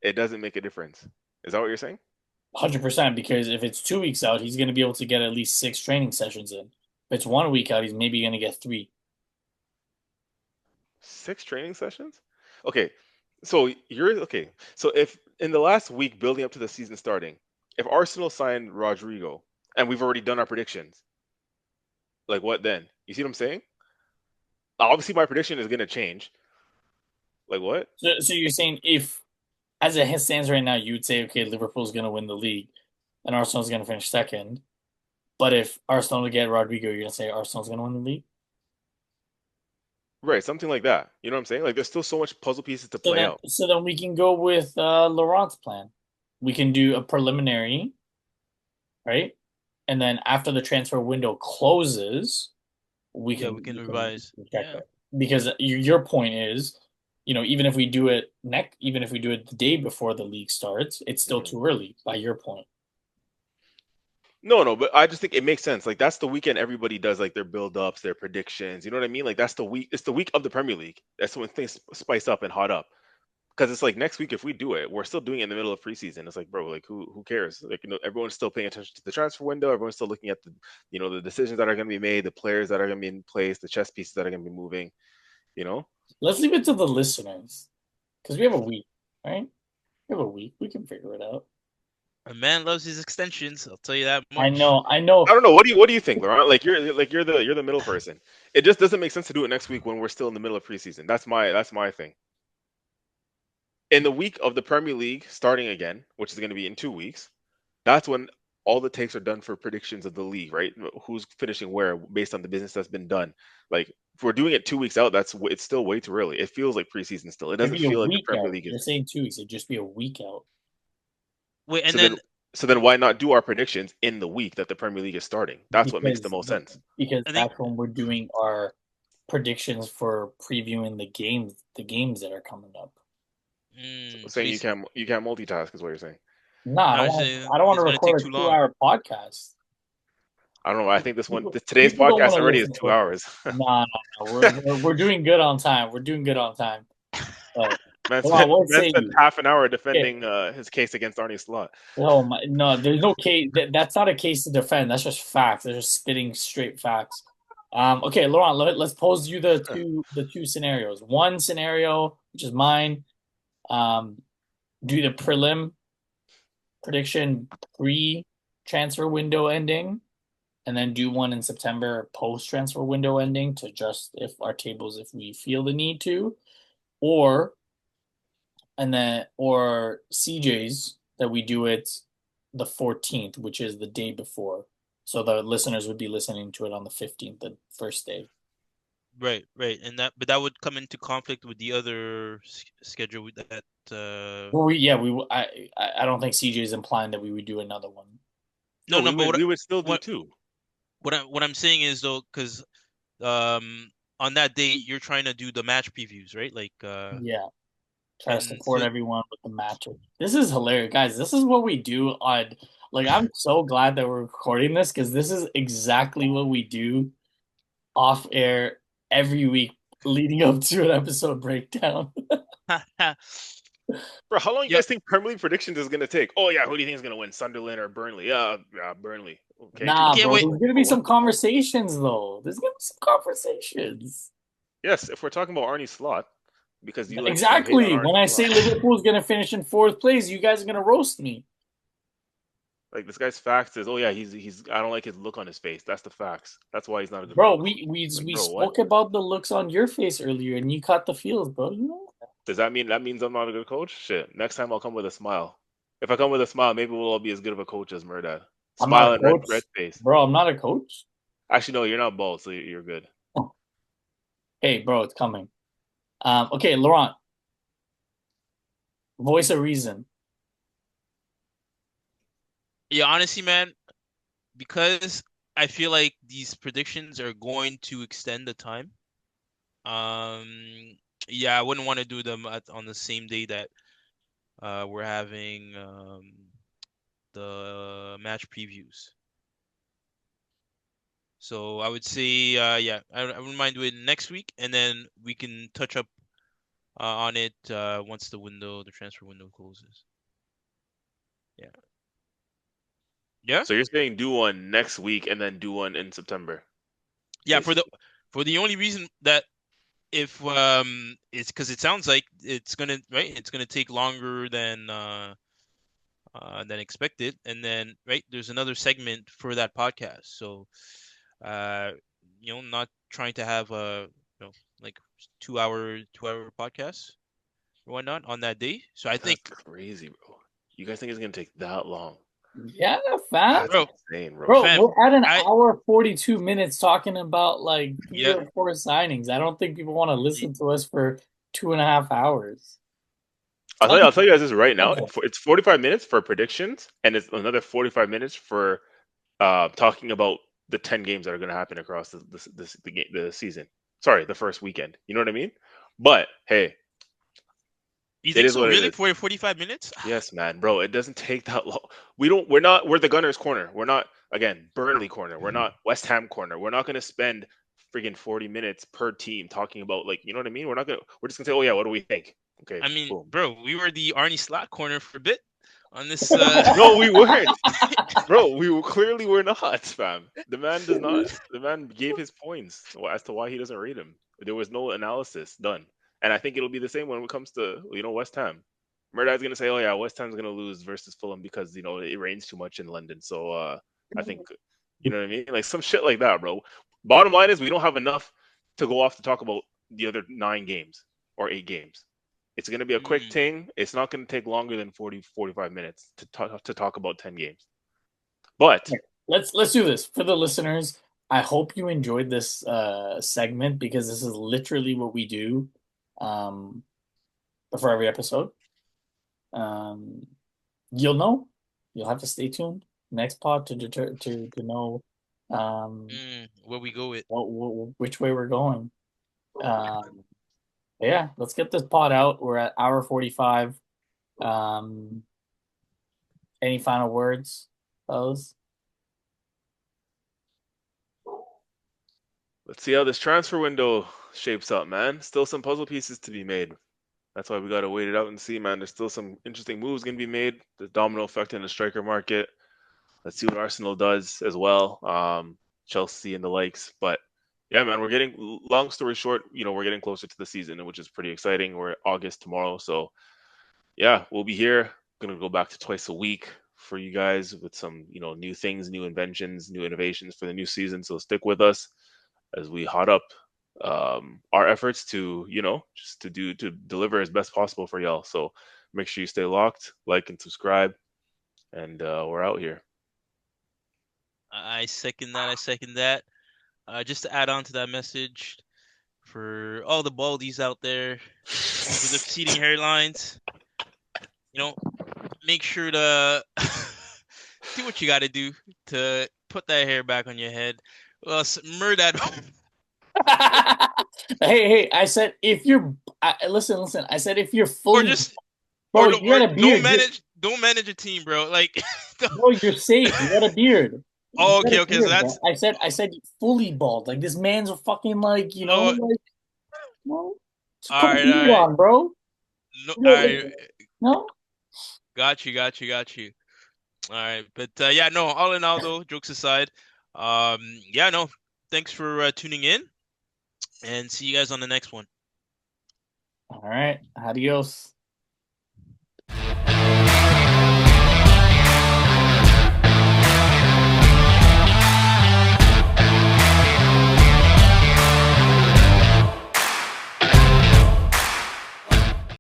it doesn't make a difference. Is that what you're saying? 100%, because if it's 2 weeks out, he's going to be able to get at least 6 training sessions in. If it's 1 week out, he's maybe going to get 3. 6 training sessions? Okay. So So if in the last week building up to the season starting, if Arsenal signed Rodrygo and we've already done our predictions, what then? You see what I'm saying? Obviously my prediction is going to change. What? So you're saying if, as it stands right now, you would say, okay, Liverpool's going to win the league and Arsenal's going to finish second. But if Arsenal to get Rodrygo, you're going to say Arsenal's going to win the league? Right, something like that. You know what I'm saying? There's still so much puzzle pieces to play out. So then we can go with Laurent's plan. We can do a preliminary, right? And then after the transfer window closes, we can revise. Because your point is, even if we do it the day before the league starts, it's still too early. By your point. No, but I just think it makes sense. That's the weekend everybody does their build-ups, their predictions. You know what I mean? That's the week. It's the week of the Premier League. That's when things spice up and hot up. Because it's next week if we do it, we're still doing it in the middle of preseason. It's bro, who cares? Everyone's still paying attention to the transfer window. Everyone's still looking at the decisions that are going to be made, the players that are going to be in place, the chess pieces that are going to be moving. Let's leave it to the listeners because we have a week, right? We have a week. We can figure it out. A man loves his extensions. I'll tell you that much. I know. I don't know. What do you think, Laurent? You're the middle person. It just doesn't make sense to do it next week when we're still in the middle of preseason. That's my thing. In the week of the Premier League starting again, which is going to be in 2 weeks, that's when all the takes are done for predictions of the league, right? Who's finishing where based on the business that's been done. Like if we're doing it 2 weeks out, it's still way too early. It feels like preseason still. It It'd doesn't be a feel like the week Premier out. League is. You're saying 2 weeks. It'd just be a week out. Wait, and So then then, so then why not do our predictions in the week that the Premier League is starting? That's what makes the most sense. Because I think that's when we're doing our predictions for previewing the games that are coming up. So so saying you can't multitask is what you're saying. Nah, I was saying I don't want it's to gonna take record a too long. 2-hour podcast. I don't know. I think today's People don't want podcast to already is listen to 2 us. hours. No. We're doing good on time. We're doing good on time. But Man hold on, spent, what man say spent you? half an hour Okay. defending his case against Arnie Slot. Oh my, no, there's no case. That's not a case to defend. That's just facts. They're just spitting straight facts. Okay, Laurent, let's pose you the two scenarios. One scenario, which is mine, do the prelim prediction pre-transfer window ending, and then do one in September post-transfer window ending to adjust if our tables if we feel the need to, or CJ's that we do it the 14th, which is the day before. So the listeners would be listening to it on the 15th, the first day. Right, and that would come into conflict with the other schedule that. Well, I don't think CJ is implying that we would do another one. No, but we would still do two. What I'm saying is though, because on that day you're trying to do the match previews, right? Like yeah, try to support everyone with the matches. This is hilarious, guys. This is what we do on. Like, I'm so glad that we're recording this because this is exactly what we do off air every week leading up to an episode breakdown. Bro, how long you guys think Premier League predictions is gonna take? Oh yeah, who do you think is gonna win, Sunderland or Burnley? Yeah, Burnley. Okay. Nah, bro. There's gonna be some conversations though. There's gonna be some conversations. Yes, if we're talking about Arnie Slot, because you exactly when I say Liverpool's gonna finish in 4th place, you guys are gonna roast me. Like this guy's facts is, oh yeah, he's I don't like his look on his face. That's the facts. That's why he's not a good bro. coach. We spoke about the looks on your face earlier, and you caught the feels, bro. You know. Does that mean I'm not a good coach? Shit. Next time I'll come with a smile. If I come with a smile, maybe we'll all be as good of a coach as Murdad. Smile and red face. Bro, I'm not a coach. Actually, no, you're not bald, so you're good. Oh. Hey, bro, it's coming. Okay, Laurent. Voice of reason. Yeah, honestly, man, because I feel like these predictions are going to extend the time. Yeah, I wouldn't want to do them on the same day that we're having the match previews. So I would say, yeah, I wouldn't mind doing it next week, and then we can touch up on it once the transfer window closes. Yeah. Yeah. So you're saying do one next week and then do one in September? Yeah, basically. for the only reason that if it's because it sounds like it's gonna take longer than expected, and then there's another segment for that podcast, so not trying to have a like 2 hour podcast or whatnot on that day. So I think crazy, bro. You guys think it's gonna take that long? Yeah, fam. That's insane, bro. We're at an hour 42 minutes talking about like 3 or 4 signings. I don't think people want to listen to us for 2.5 hours. I'll tell you guys this right now. It's 45 minutes for predictions, and it's another 45 minutes for talking about the 10 games that are going to happen across the season. Sorry, the first weekend. You know what I mean? But hey, you think so? Really, for 45 minutes? Yes, man, bro. It doesn't take that long. We're the Gunners corner. We're not, again, Burnley corner. We're not West Ham corner. We're not going to spend friggin' 40 minutes per team talking about, like, you know what I mean? We're just going to say, oh yeah, what do we think? Okay. I mean, bro, we were the Arnie Slot corner for a bit on this. No, we weren't, bro. We clearly were not, fam. The man does not. The man gave his points as to why he doesn't rate him. There was no analysis done, and I think it'll be the same when it comes to West Ham. Murdad's gonna say, "Oh yeah, West Ham's gonna lose versus Fulham because it rains too much in London." So I think you know what I mean, like some shit like that, bro. Bottom line is we don't have enough to go off to talk about the other 9 games or 8 games. It's going to be a quick thing. It's not going to take longer than 40, 45 minutes to talk about 10 games. But let's do this for the listeners. I hope you enjoyed this segment because this is literally what we do for every episode. You'll know. You'll have to stay tuned next pod to know where we go with. Which way we're going. Yeah, let's get this pod out. We're at hour 45. Any final words, fellas? Let's see how this transfer window shapes up, man. Still some puzzle pieces to be made. That's why we got to wait it out and see, man. There's still some interesting moves going to be made. The domino effect in the striker market. Let's see what Arsenal does as well. Chelsea and the likes. But yeah, man, we're getting, long story short, we're getting closer to the season, which is pretty exciting. We're August tomorrow. So yeah, we'll be here. Going to go back to twice a week for you guys with some, new things, new inventions, new innovations for the new season. So stick with us as we hot up our efforts to, just to deliver as best possible for y'all. So make sure you stay locked, like and subscribe, and we're out here. I second that. Just to add on to that message for all the baldies out there with receding hairlines, make sure to do what you got to do to put that hair back on your head. Well, murder that. Hey! I said if you're listen. I said if you're fully, or just, bro, you got a beard. Don't manage a team, bro. Like, bro, you're safe. You got a beard. Oh, okay. So that's. Bro. I said fully bald. Like this man's a fucking like All right, on, bro. No, all right. No. Got you. All right, but yeah, no. All in all, though, jokes aside, yeah, no. Thanks for tuning in, and see you guys on the next one. All right, adios.